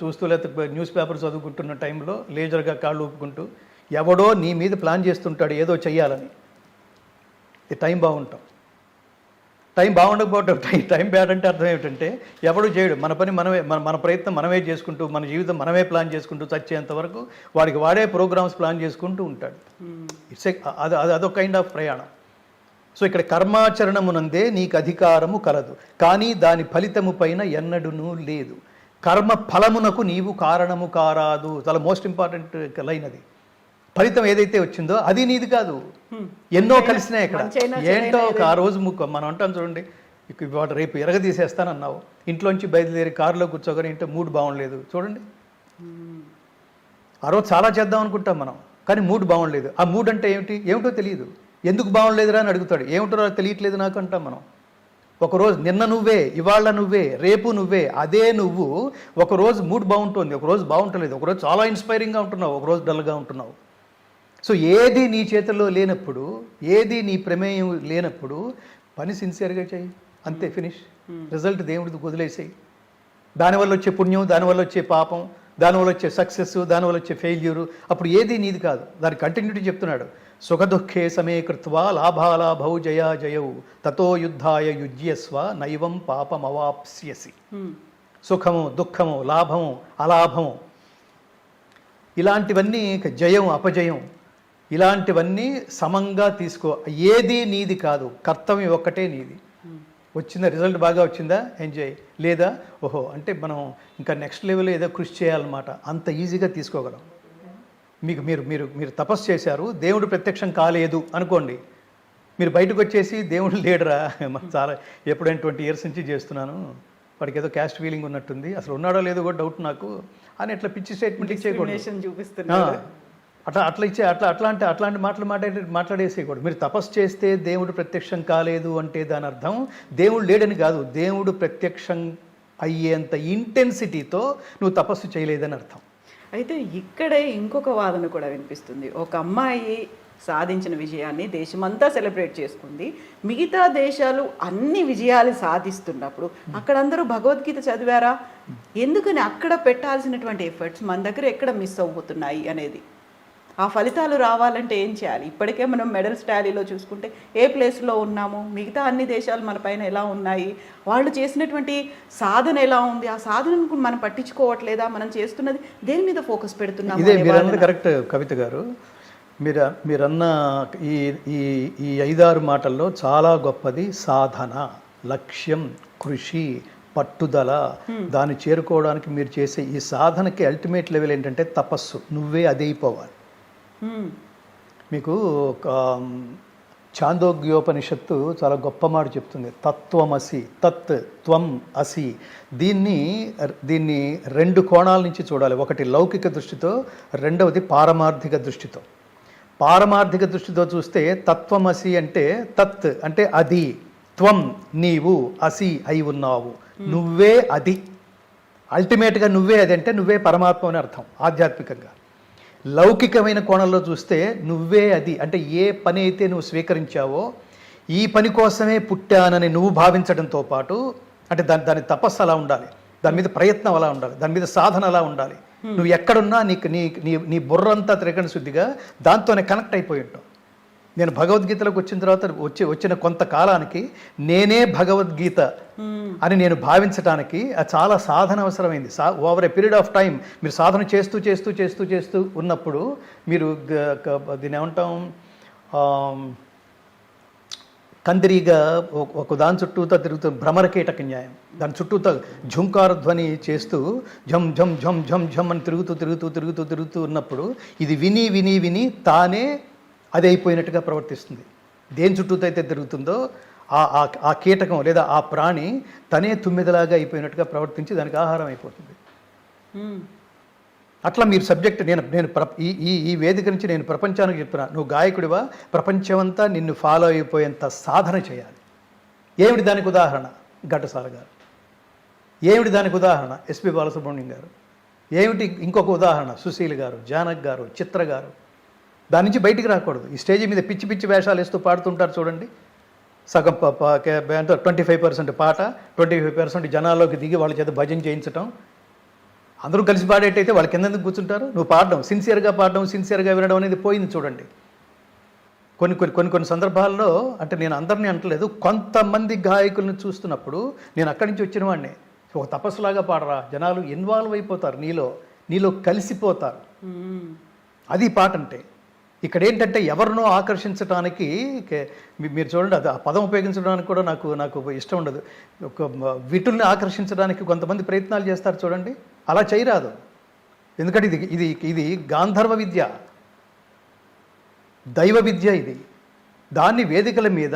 చూస్తూ లేకపోతే న్యూస్ పేపర్ చదువుకుంటున్న టైంలో లేజర్గా కాళ్ళు ఊపుకుంటూ ఎవడో నీ మీద ప్లాన్ చేస్తుంటాడు ఏదో చెయ్యాలని. ఇది టైం బాగుంటాం. టైం బాగుండకపోవటం టైం బ్యాడ్ అంటే అర్థం ఏమిటంటే, ఎవడు చేయడు, మన పని మనమే, మన ప్రయత్నం మనమే చేసుకుంటూ, మన జీవితం మనమే ప్లాన్ చేసుకుంటూ చచ్చేంత వరకు వాడే ప్రోగ్రామ్స్ ప్లాన్ చేసుకుంటూ ఉంటాడు. అదొక కైండ్ ఆఫ్ ప్రయాణం. సో ఇక్కడ కర్మాచరణమునందే నీకు అధికారము కలదు, కానీ దాని ఫలితము పైన ఎన్నడూనూ లేదు. కర్మ ఫలమునకు నీవు కారణము కారాదు. చాలా మోస్ట్ ఇంపార్టెంట్ లైన్ అది. ఫలితం ఏదైతే వచ్చిందో అది నీది కాదు. ఎన్నో కలిసినాయి ఇక్కడ. ఏంటో ఆ రోజు మనం అంటాం చూడండి, ఇవాళ రేపు ఎరగదీసేస్తానన్నావు, ఇంట్లోంచి బయలుదేరి కారులో కూర్చోగానే ఏంటో మూడ్ బాగుండలేదు చూడండి, ఆ రోజు చాలా చేద్దాం అనుకుంటాం మనం, కానీ మూడ్ బాగుండలేదు. ఆ మూడ్ అంటే ఏమిటో తెలియదు. ఎందుకు బాగుండలేదురా అని అడుగుతాడు. ఏమిటో తెలియట్లేదు నాకు అంటాం మనం. ఒకరోజు నిన్న నువ్వే, ఇవాళ నువ్వే, రేపు నువ్వే, అదే నువ్వు. ఒకరోజు మూడ్ బాగుంటుంది, ఒకరోజు బాగుంటలేదు, ఒకరోజు చాలా ఇన్స్పైరింగ్గా ఉంటున్నావు, ఒకరోజు డల్గా ఉంటున్నావు. సో ఏది నీ చేతుల్లో లేనప్పుడు, ఏది నీ ప్రమేయం లేనప్పుడు పని సిన్సియర్గా చేయి, అంతే, ఫినిష్. రిజల్ట్ దేవుడికి వదిలేసేయి. దానివల్ల వచ్చే పుణ్యం, దానివల్ల వచ్చే పాపం, దానివల్ల వచ్చే సక్సెస్, దానివల్ల వచ్చే ఫెయిల్యూరు, అప్పుడు ఏది నీది కాదు. దాని కంటిన్యూటీ చెప్తున్నాడు. సుఖదుఃఖే సమే కృత్వా లాభాలాభౌ జయాజయౌ తతో యుద్ధాయ యుజ్యస్వ నైవం పాపమవాప్స్యసి. సుఖము, దుఃఖము, లాభము, అలాభము, ఇలాంటివన్నీ, జయం, అపజయం, ఇలాంటివన్నీ సమంగా తీసుకో. ఏది నీది కాదు, కర్తవ్యం ఒక్కటే నీది. వచ్చిందా, రిజల్ట్ బాగా వచ్చిందా, ఎంజాయ్. లేదా ఓహో అంటే మనం ఇంకా నెక్స్ట్ లెవెల్ ఏదో కృషి చేయాలన్నమాట, అంత ఈజీగా తీసుకోగలం. మీకు మీరు మీరు మీరు తపస్సు చేశారు, దేవుడు ప్రత్యక్షం కాలేదు అనుకోండి, మీరు బయటకు వచ్చేసి దేవుడు లేడరా, మనం చాలా ఎప్పుడైనా 20 years నుంచి చేస్తున్నాను, వాడికి ఏదో క్యాస్ట్ ఫీలింగ్ ఉన్నట్టుంది, అసలు ఉన్నాడో లేదో కూడా డౌట్ నాకు అని అట్లా పిచ్చి స్టేట్మెంట్ ఇచ్చేయకూడదు. చూపిస్తున్నారు అట్లాంటి మాట్లాడేసేయకూడదు. మీరు తపస్సు చేస్తే దేవుడు ప్రత్యక్షం కాలేదు అంటే దాని అర్థం దేవుడు లేడని కాదు, దేవుడు ప్రత్యక్షం అయ్యేంత ఇంటెన్సిటీతో నువ్వు తపస్సు చేయలేదని అర్థం. అయితే ఇక్కడే ఇంకొక వాదన కూడా వినిపిస్తుంది. ఒక అమ్మాయి సాధించిన విజయాన్ని దేశమంతా సెలబ్రేట్ చేసుకుంది, మిగతా దేశాలు అన్ని విజయాలు సాధిస్తున్నప్పుడు అక్కడ అందరూ భగవద్గీత చదివారా, ఎందుకని అక్కడ పెట్టాల్సినటువంటి ఎఫర్ట్స్ మన దగ్గర ఎక్కడ మిస్ అవుతున్నాయి అనేది, ఆ ఫలితాలు రావాలంటే ఏం చేయాలి? ఇప్పటికే మనం మెడల్స్ టాలీలో చూసుకుంటే ఏ ప్లేస్లో ఉన్నాము, మిగతా అన్ని దేశాలు మన పైన ఎలా ఉన్నాయి, వాళ్ళు చేసినటువంటి సాధన ఎలా ఉంది, ఆ సాధనను మనం పట్టించుకోవట్లేదా, మనం చేస్తున్నది దేని మీద ఫోకస్ పెడుతున్నాము? ఇదే మీరన్నది కరెక్ట్ కవిత గారు. మీరన్న ఈ 5-6 మాటల్లో చాలా గొప్పది సాధన, లక్ష్యం, కృషి, పట్టుదల. దాన్ని చేరుకోవడానికి మీరు చేసే ఈ సాధనకి అల్టిమేట్ లెవెల్ ఏంటంటే తపస్సు. నువ్వే అదైపోవాలి. మీకు ఛాందోగ్యోపనిషత్తు చాలా గొప్ప మాట చెప్తుంది, తత్వమసి, తత్ త్వం అసి. దీన్ని 2 కోణాల నుంచి చూడాలి. ఒకటి లౌకిక దృష్టితో, రెండవది పారమార్థిక దృష్టితో. పారమార్థిక దృష్టితో చూస్తే తత్వమసి అంటే తత్ అంటే అది, త్వం నీవు, అసి అయి ఉన్నావు, నువ్వే అది. అల్టిమేట్గా నువ్వే అది అంటే నువ్వే పరమాత్మ అని అర్థం ఆధ్యాత్మికంగా. లౌకికమైన కోణంలో చూస్తే నువ్వే అది అంటే ఏ పని అయితే నువ్వు స్వీకరించావో ఈ పని కోసమే పుట్టానని నువ్వు భావించడంతో పాటు, అంటే దాని తపస్సు అలా ఉండాలి, దాని మీద ప్రయత్నం అలా ఉండాలి, దాని మీద సాధన అలా ఉండాలి. నువ్వు ఎక్కడున్నా నీ బుర్రంతా తిరగని శుద్ధిగా దాంతోనే కనెక్ట్ అయిపోయి ఉంటావు. నేను భగవద్గీతలోకి వచ్చిన తర్వాత వచ్చిన కొంతకాలానికి నేనే భగవద్గీత అని నేను భావించడానికి చాలా సాధన అవసరమైంది. Over a period of time మీరు సాధన చేస్తూ చేస్తూ చేస్తూ చేస్తూ ఉన్నప్పుడు మీరు దీని ఏమంటాం, కందిరీగా ఒక దాని చుట్టూతో తిరుగుతూ భ్రమరకీటక న్యాయం, దాని చుట్టూతో ఝుంకార ధ్వని చేస్తూ ఝం ఝం ఝం ఝం ఝం అని తిరుగుతూ తిరుగుతూ తిరుగుతూ తిరుగుతూ ఉన్నప్పుడు ఇది విని విని విని తానే అది అయిపోయినట్టుగా ప్రవర్తిస్తుంది. దేని చుట్టూతో అయితే తిరుగుతుందో ఆ కీటకం లేదా ఆ ప్రాణి తనే తుమ్మిదలాగా అయిపోయినట్టుగా ప్రవర్తించి దానికి ఆహారం అయిపోతుంది. అట్లా మీరు సబ్జెక్ట్ నేను ఈ వేదిక నుంచి నేను ప్రపంచానికి చెప్తున్నా, నువ్వు గాయకుడివా, ప్రపంచమంతా నిన్ను ఫాలో అయిపోయేంత సాధన చేయాలి. ఏమిటి దానికి ఉదాహరణ? ఘంటసాల గారు. ఏమిటి దానికి ఉదాహరణ? ఎస్పి బాలసుబ్రహ్మణ్యం గారు. ఏమిటి ఇంకొక ఉదాహరణ? సుశీల్ గారు, జానక్ గారు, చిత్ర గారు. దాని నుంచి బయటికి రాకూడదు. ఈ స్టేజ్ మీద పిచ్చి పిచ్చి వేషాలు వేస్తూ పాడుతుంటారు చూడండి. సగం 25% పాట, 25% జనాల్లోకి దిగి వాళ్ళ చేత భజన చేయించటం. అందరూ కలిసి పాడేటైతే వాళ్ళ కింద కూర్చుంటారు. నువ్వు పాడడం, సిన్సియర్గా పాడడం, సిన్సియర్గా వినడం అనేది పోయింది చూడండి. కొన్ని సందర్భాల్లో, అంటే నేను అందరినీ అంటలేదు, కొంతమంది గాయకులను చూస్తున్నప్పుడు నేను అక్కడి నుంచి వచ్చిన వాడిని, ఒక తపస్సులాగా పాడరా, జనాలు ఇన్వాల్వ్ అయిపోతారు, నీలో కలిసిపోతారు. అది పాట అంటే. ఇక్కడ ఏంటంటే ఎవరినో ఆకర్షించడానికి, మీరు చూడండి, అది ఆ పదం ఉపయోగించడానికి కూడా నాకు ఇష్టం ఉండదు. ఒక వీటుల్ని ఆకర్షించడానికి కొంతమంది ప్రయత్నాలు చేస్తారు చూడండి, అలా చేయరాదు. ఎందుకంటే ఇది గాంధర్వ విద్య, దైవ విద్య. ఇది దాన్ని వేదికల మీద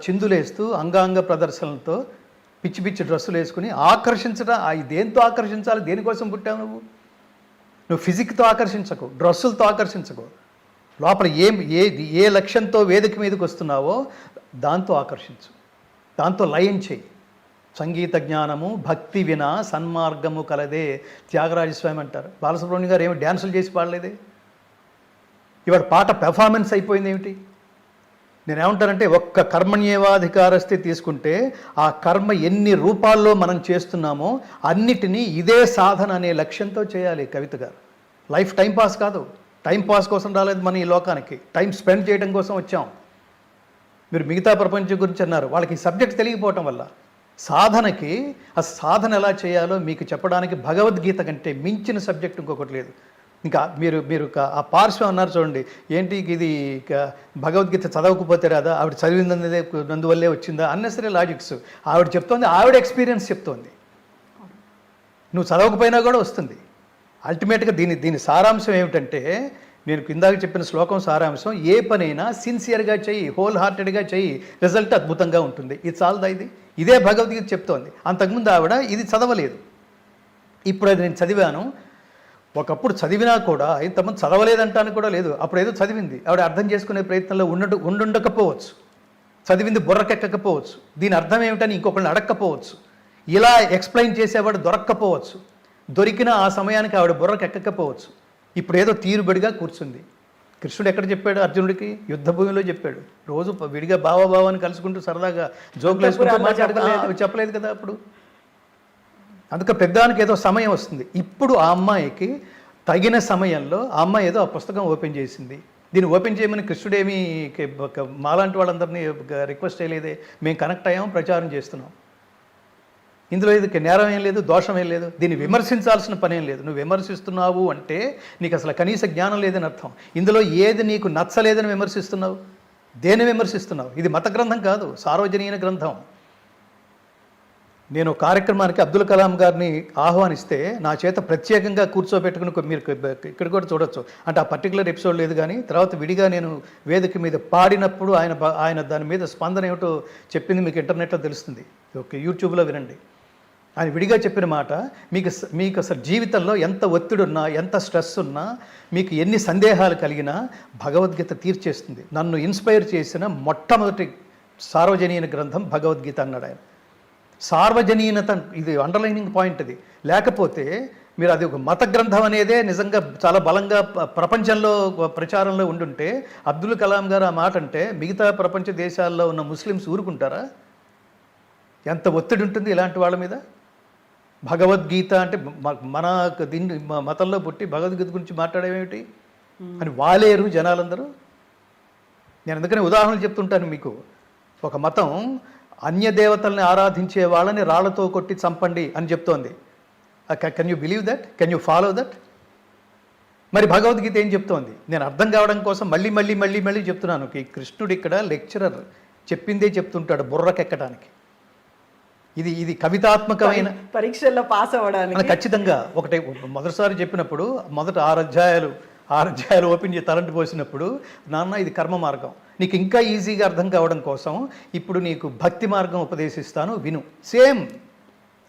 చిందులేస్తూ అంగాంగ ప్రదర్శనలతో పిచ్చి పిచ్చి డ్రెస్సులు వేసుకుని ఆకర్షించడం. దేంతో ఆకర్షించాలి? దేనికోసం పుట్టావు నువ్వు? నువ్వు ఫిజిక్తో ఆకర్షించకు, డ్రెస్సులతో ఆకర్షించకు. లోపల ఏ లక్ష్యంతో వేదిక మీదకి వస్తున్నావో దాంతో ఆకర్షించు, దాంతో లయం చేయి. సంగీత జ్ఞానము భక్తి వినా సన్మార్గము కలదే త్యాగరాజస్వామి అంటారు. బాలసుబ్రహ్మణ్యం గారు ఏమి డ్యాన్సులు చేసి పాడలేదే? ఇవాళ పాట పెర్ఫార్మెన్స్ అయిపోయింది ఏమిటి? నేనేమంటానంటే ఒక్క కర్మణ్యేవాధికారస్థితి తీసుకుంటే ఆ కర్మ ఎన్ని రూపాల్లో మనం చేస్తున్నామో అన్నిటినీ ఇదే సాధన అనే లక్ష్యంతో చేయాలి. కవిత గారు లైఫ్ టైంపాస్ కాదు. టైంపాస్ కోసం రాలేదు మన ఈ లోకానికి, టైం స్పెండ్ చేయడం కోసం వచ్చాం. మీరు మిగతా ప్రపంచం గురించి అన్నారు, వాళ్ళకి ఈ సబ్జెక్ట్ తెలియకపోవటం వల్ల. సాధనకి ఆ సాధన ఎలా చేయాలో మీకు చెప్పడానికి భగవద్గీత కంటే మించిన సబ్జెక్ట్ ఇంకొకటి లేదు. ఇంకా మీరు ఆ పార్శ్వం అన్నారు చూడండి, ఏంటి ఇది భగవద్గీత చదవకపోతే రాదా, ఆవిడ చదివిందనేదే నందువల్లే వచ్చిందా, అన్నెసరీ లాజిక్స్. ఆవిడ చెప్తోంది, ఆవిడ ఎక్స్పీరియన్స్ చెప్తోంది. నువ్వు చదవకపోయినా కూడా వస్తుంది. అల్టిమేట్గా దీని సారాంశం ఏమిటంటే, నేను కిందాక చెప్పిన శ్లోకం సారాంశం, ఏ పనైనా సిన్సియర్గా చెయ్యి, హోల్ హార్టెడ్గా చెయ్యి, రిజల్ట్ అద్భుతంగా ఉంటుంది. ఇది చాలదా? ఇదే భగవద్గీత చెప్తోంది. అంతకుముందు ఆవిడ ఇది చదవలేదు, ఇప్పుడు అది నేను చదివాను. ఒకప్పుడు చదివినా కూడా ఇంతమంది చదవలేదంటానికి కూడా లేదు. అప్పుడు ఏదో చదివింది, ఆవిడ అర్థం చేసుకునే ప్రయత్నంలో ఉండుండకపోవచ్చు, చదివింది బుర్రకెక్కకపోవచ్చు, దీని అర్థం ఏమిటని ఇంకొకరిని అడగకపోవచ్చు, ఇలా ఎక్స్ప్లెయిన్ చేసేవాడు దొరక్కపోవచ్చు, దొరికిన ఆ సమయానికి ఆవిడ బుర్రకెక్కకపోవచ్చు. ఇప్పుడు ఏదో తీరుబడిగా కూర్చుంది. కృష్ణుడు ఎక్కడ చెప్పాడు అర్జునుడికి? యుద్ధ భూమిలో చెప్పాడు. రోజు విడిగా బావాని కలుసుకుంటూ సరదాగా జోకులు వేసుకుంటూ మాట్లాడుతూ చెప్పలేదు కదా అప్పుడు. అందుకే పెద్దానికి ఏదో సమయం వస్తుంది. ఇప్పుడు ఆ అమ్మాయికి తగిన సమయంలో ఆ అమ్మాయి ఏదో ఆ పుస్తకం ఓపెన్ చేసింది. దీన్ని ఓపెన్ చేయమని కృష్ణుడేమీ మాలాంటి వాళ్ళందరినీ రిక్వెస్ట్ చేయలేదే. మేము కనెక్ట్ అయ్యాము, ప్రచారం చేస్తున్నాం. ఇందులో ఇది నేరం ఏం లేదు, దోషం ఏం లేదు, దీన్ని విమర్శించాల్సిన పనేం లేదు. నువ్వు విమర్శిస్తున్నావు అంటే నీకు అసలు కనీస జ్ఞానం లేదని అర్థం. ఇందులో ఏది నీకు నచ్చలేదని విమర్శిస్తున్నావు? దేన్ని విమర్శిస్తున్నావు? ఇది మత గ్రంథం కాదు, సార్వజనీన గ్రంథం. నేను కార్యక్రమానికి అబ్దుల్ కలాం గారిని ఆహ్వానిస్తే నా చేత ప్రత్యేకంగా కూర్చోబెట్టుకుని, మీరు ఇక్కడ కూడా చూడొచ్చు, అంటే ఆ పర్టికులర్ ఎపిసోడ్ లేదు కానీ తర్వాత విడిగా నేను వేదిక మీద పాడినప్పుడు ఆయన దాని మీద స్పందన ఏమిటో చెప్పింది మీకు ఇంటర్నెట్లో తెలుస్తుంది, ఓకే, యూట్యూబ్లో వినండి. ఆయన విడిగా చెప్పిన మాట, మీకు అసలు జీవితంలో ఎంత ఒత్తిడి ఉన్నా, ఎంత స్ట్రెస్ ఉన్నా, మీకు ఎన్ని సందేహాలు కలిగినా భగవద్గీత తీర్చేస్తుంది. నన్ను ఇన్స్పైర్ చేసిన మొట్టమొదటి సార్వజనీన గ్రంథం భగవద్గీత అన్నాడు ఆయన. సార్వజనీనత, ఇది అండర్లైనింగ్ పాయింట్. అది లేకపోతే మీరు అది ఒక మత గ్రంథం అనేదే నిజంగా చాలా బలంగా ప్రపంచంలో ప్రచారంలో ఉండుంటే, అబ్దుల్ కలాం గారు ఆ మాట అంటే మిగతా ప్రపంచ దేశాల్లో ఉన్న ముస్లిమ్స్ ఊరుకుంటారా? ఎంత ఒత్తిడి ఉంటుంది ఇలాంటి వాళ్ళ మీద. భగవద్గీత అంటే మన దీన్ని మతంలో పుట్టి భగవద్గీత గురించి మాట్లాడేమేమిటి అని వాలేరు జనాలందరూ. నేను అందుకని ఉదాహరణలు చెప్తుంటాను మీకు. ఒక మతం అన్య దేవతల్ని ఆరాధించే వాళ్ళని రాళ్లతో కొట్టి చంపండి అని చెప్తోంది. Can you believe that? Can you follow that? మరి భగవద్గీత ఏం చెప్తోంది? నేను అర్థం కావడం కోసం మళ్ళీ చెప్తున్నాను. కృష్ణుడు ఇక్కడ లెక్చరర్, చెప్పిందే చెప్తుంటాడు బుర్రకెక్కడానికి. ఇది కవితాత్మకమైన పరీక్షల్లో పాస్ అవ్వడానికి ఖచ్చితంగా. ఒకటే మొదటిసారి చెప్పినప్పుడు మొదట 6 అధ్యాయాలు ఓపెన్ చేసి తలంటు పోసినప్పుడు, నాన్న ఇది కర్మ మార్గం, నీకు ఇంకా ఈజీగా అర్థం కావడం కోసం ఇప్పుడు నీకు భక్తి మార్గం ఉపదేశిస్తాను విను. సేమ్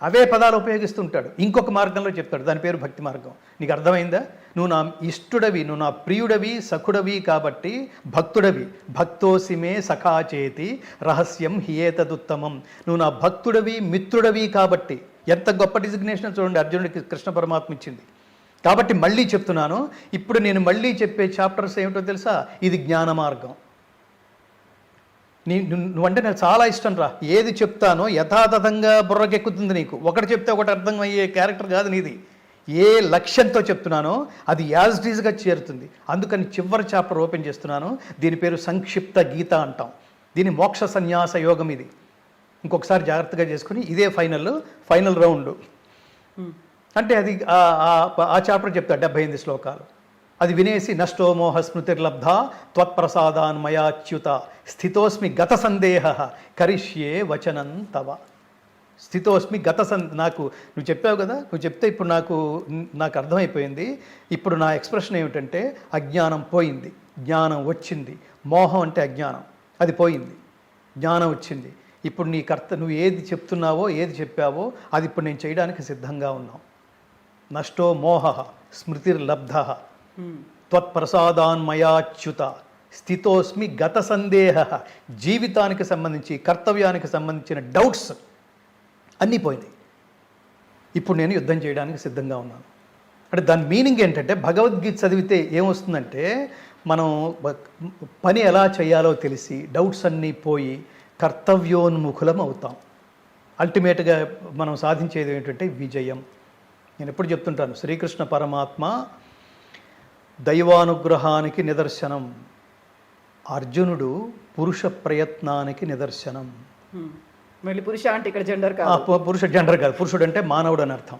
అవే పదాలు ఉపయోగిస్తుంటాడు. ఇంకొక మార్గంలో చెప్తాడు, దాని పేరు భక్తి మార్గం. నీకు అర్థమైందా? నువ్వు నా ఇష్టుడవి, నువ్వు నా ప్రియుడవి, సఖుడవి కాబట్టి భక్తుడవి. భక్తోసిమే సఖాచేతి రహస్యం హియేతదుత్తమం. నువ్వు నా భక్తుడవి, మిత్రుడవి కాబట్టి. ఎంత గొప్ప డిజిగ్నేషన్ చూడండి అర్జునుడికి కృష్ణ పరమాత్మ ఇచ్చింది. కాబట్టి మళ్ళీ చెప్తున్నాను, ఇప్పుడు నేను మళ్ళీ చెప్పే చాప్టర్స్ ఏమిటో తెలుసా? ఇది జ్ఞాన మార్గం. నువ్వంటే నాకు చాలా ఇష్టం రా. ఏది చెప్తానో యథాతథంగా బుర్రకెక్కుతుంది నీకు. ఒకటి చెప్తే ఒకటి అర్థం అయ్యే క్యారెక్టర్ కాదు నీది. ఏ లక్ష్యంతో చెప్తున్నానో అది యాజ్ ఇట్ ఈజ్గా చేరుతుంది. అందుకని చివరి చాప్టర్ ఓపెన్ చేస్తున్నాను. దీని పేరు సంక్షిప్త గీత అంటాం. దీని మోక్ష సన్యాస యోగం. ఇది ఇంకొకసారి జాగ్రత్తగా చేసుకుని ఇదే ఫైనల్ రౌండ్. అంటే అది ఆ చాప్టర్ చెప్తా 78 శ్లోకాలు. అది వినేసి నష్టో మోహ స్మృతిర్లబ్ధ త్వత్ప్రసాదాన్మయాచ్యుత స్థితోస్మి గత సందేహ కరిష్యే వచనం తవ. స్థితోస్మి నాకు నువ్వు చెప్పావు కదా, నువ్వు చెప్తే ఇప్పుడు నాకు అర్థమైపోయింది. ఇప్పుడు నా ఎక్స్ప్రెషన్ ఏమిటంటే అజ్ఞానం పోయింది, జ్ఞానం వచ్చింది. మోహం అంటే అజ్ఞానం, అది పోయింది, జ్ఞానం వచ్చింది. ఇప్పుడు నువ్వు ఏది చెప్తున్నావో, ఏది చెప్పావో అది ఇప్పుడు నేను చేయడానికి సిద్ధంగా ఉన్నాం. నష్టో మోహ స్మృతిర్లబ్ధ త్వత్ప్రసాదాన్మయాచ్యుత స్థితోస్మి గత సందేహ. జీవితానికి సంబంధించి కర్తవ్యానికి సంబంధించిన డౌట్స్ అన్నీ పోయినాయి. ఇప్పుడు నేను యుద్ధం చేయడానికి సిద్ధంగా ఉన్నాను. అంటే దాని మీనింగ్ ఏంటంటే భగవద్గీత చదివితే ఏమొస్తుందంటే మనం పని ఎలా చేయాలో తెలిసి డౌట్స్ అన్నీ పోయి కర్తవ్యోన్ముఖులం అవుతాం. అల్టిమేట్గా మనం సాధించేది ఏంటంటే విజయం. నేను ఎప్పుడు చెప్తుంటాను, శ్రీకృష్ణ పరమాత్మ దైవానుగ్రహానికి నిదర్శనం, అర్జునుడు పురుష ప్రయత్నానికి నిదర్శనం. మళ్ళీ పురుష అంటే ఇక్కడ జెండర్ కాదు, పురుష జెండర్ కాదు, పురుషుడు అంటే మానవుడు అని అర్థం.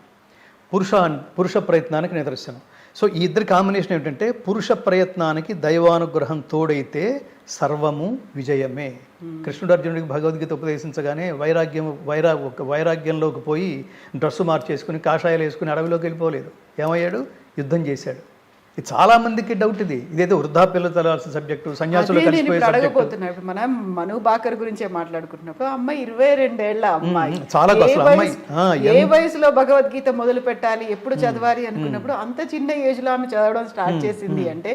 పురుష ప్రయత్నానికి నిదర్శనం. సో ఈ ఇద్దరి కాంబినేషన్ ఏమిటంటే పురుష ప్రయత్నానికి దైవానుగ్రహం తోడైతే సర్వము విజయమే. కృష్ణుడు అర్జునుడికి భగవద్గీత ఉపదేశించగానే వైరాగ్యంలోకి పోయి డ్రెస్సు మార్చేసుకుని కాషాయాలు వేసుకుని అడవిలోకి వెళ్ళిపోలేదు. ఏమయ్యాడు? యుద్ధం చేశాడు. ఇది చాలా మందికి డౌట్. ఇదైతే వృద్ధాప్యలో తెలవాల్సిన సబ్జెక్టు, సన్యాసులు కలిసిపోయే సబ్జెక్టు. మనం మను బాకర్ గురించే మాట్లాడుకుంటున్నప్పుడు అమ్మాయి 22 ఏళ్ల అమ్మాయి, చాలా ఏ వయసులో భగవద్గీత మొదలు పెట్టాలి, ఎప్పుడు చదవాలి అనుకున్నప్పుడు అంత చిన్న ఏజ్ లో ఆమె చదవడం స్టార్ట్ చేసింది అంటే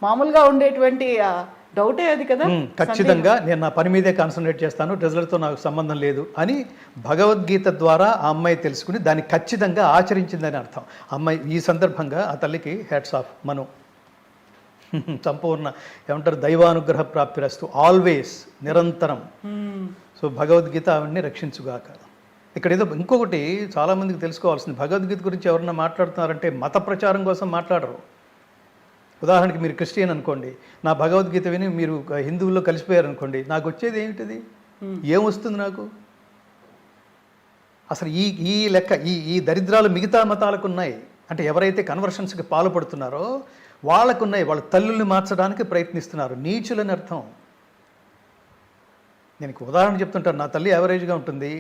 మామూలుగా ఉండేటువంటి డౌటే అది కదా. ఖచ్చితంగా నేను నా పని మీదే కాన్సన్ట్రేట్ చేస్తాను, రిజల్ట్తో నాకు సంబంధం లేదు అని భగవద్గీత ద్వారా ఆ అమ్మాయి తెలుసుకుని దాన్ని ఖచ్చితంగా ఆచరించిందని అర్థం. అమ్మాయి ఈ సందర్భంగా ఆ తల్లికి హ్యాట్స్ ఆఫ్. మను సంపూర్ణ ఏమంటారు, దైవానుగ్రహ ప్రాప్తిరస్తు, ఆల్వేస్, నిరంతరం. సో భగవద్గీత ఆవిడ్ని రక్షించుగాక. ఇక్కడ ఏదో ఇంకొకటి చాలామందికి తెలుసుకోవాల్సింది, భగవద్గీత గురించి ఎవరన్నా మాట్లాడుతున్నారంటే మత ప్రచారం కోసం మాట్లాడరు. ఉదాహరణకి మీరు క్రిస్టియన్ అనుకోండి, నా భగవద్గీత విని మీరు హిందువుల్లో కలిసిపోయారు అనుకోండి, నాకు వచ్చేది ఏమిటిది? ఏమొస్తుంది నాకు? అసలు ఈ లెక్క ఈ దరిద్రాలు మిగతా మతాలకు ఉన్నాయి. అంటే ఎవరైతే కన్వర్షన్స్కి పాల్పడుతున్నారో వాళ్ళకున్నాయి. వాళ్ళ తల్లుల్ని మార్చడానికి ప్రయత్నిస్తున్నారు, నీచులని అర్థం. నేను ఉదాహరణ చెప్తుంటాను. నా తల్లి యావరేజ్గా ఉంటుంది.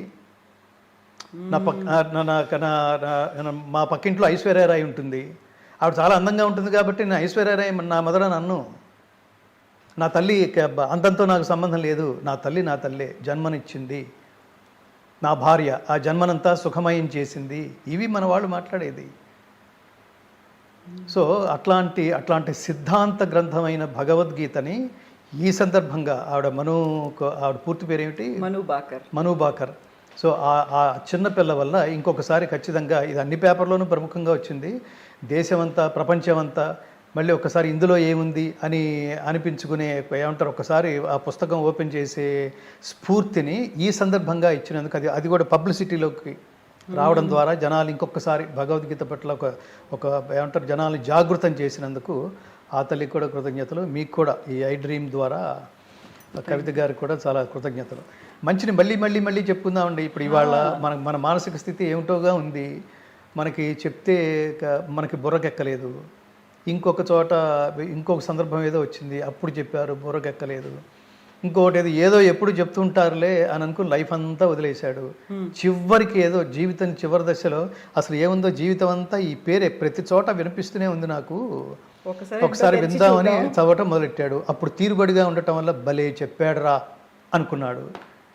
మా పక్కింట్లో ఐశ్వర్యరాయ్ ఉంటుంది. ఆవిడ చాలా అందంగా ఉంటుంది కాబట్టి నేను ఐశ్వర్యరాయ్ నా మదర్ అని అన్ను. నా తల్లి అంతంతో నాకు సంబంధం లేదు. నా తల్లే జన్మనిచ్చింది, నా భార్య ఆ జన్మనంతా సుఖమయం చేసింది. ఇవి మన వాళ్ళు మాట్లాడేది. సో అట్లాంటి సిద్ధాంత గ్రంథమైన భగవద్గీతని ఈ సందర్భంగా ఆవిడ పూర్తి పేరు ఏమిటి? మను బాకర్. సో ఆ చిన్నపిల్ల వల్ల ఇంకొకసారి ఖచ్చితంగా ఇది అన్ని పేపర్లోనూ ప్రముఖంగా వచ్చింది. దేశమంతా, ప్రపంచమంతా మళ్ళీ ఒకసారి ఇందులో ఏముంది అని అనిపించుకునే ఏమంటారు, ఒకసారి ఆ పుస్తకం ఓపెన్ చేసే స్ఫూర్తిని ఈ సందర్భంగా ఇచ్చినందుకు, అది కూడా పబ్లిసిటీలోకి రావడం ద్వారా జనాలు ఇంకొకసారి భగవద్గీత పట్ల ఒక ఏమంటారు జనాల్ని జాగృతం చేసినందుకు ఆ తల్లికి కూడా కృతజ్ఞతలు. మీకు కూడా ఈ ఐ డ్రీమ్ ద్వారా కవిత గారికి కూడా చాలా కృతజ్ఞతలు. మంచిని మళ్ళీ చెప్పుకుందామండి. ఇప్పుడు ఇవాళ మన మానసిక స్థితి ఏమిటోగా ఉంది. మనకి చెప్తే మనకి బుర్రకెక్కలేదు. ఇంకొక చోట ఇంకొక సందర్భం ఏదో వచ్చింది, అప్పుడు చెప్పారు, బుర్రకెక్కలేదు. ఇంకొకటి ఏదో ఎప్పుడు చెప్తుంటారులే అని అనుకుని లైఫ్ అంతా వదిలేశాడు. చివరికి ఏదో జీవితం చివరి దశలో అసలు ఏముందో జీవితం అంతా ఈ పేరే ప్రతి చోట వినిపిస్తూనే ఉంది నాకు, ఒకసారి విందామని చదవటం మొదలెట్టాడు. అప్పుడు తీరుబడిగా ఉండటం వల్ల భలే చెప్పాడురా అనుకున్నాడు.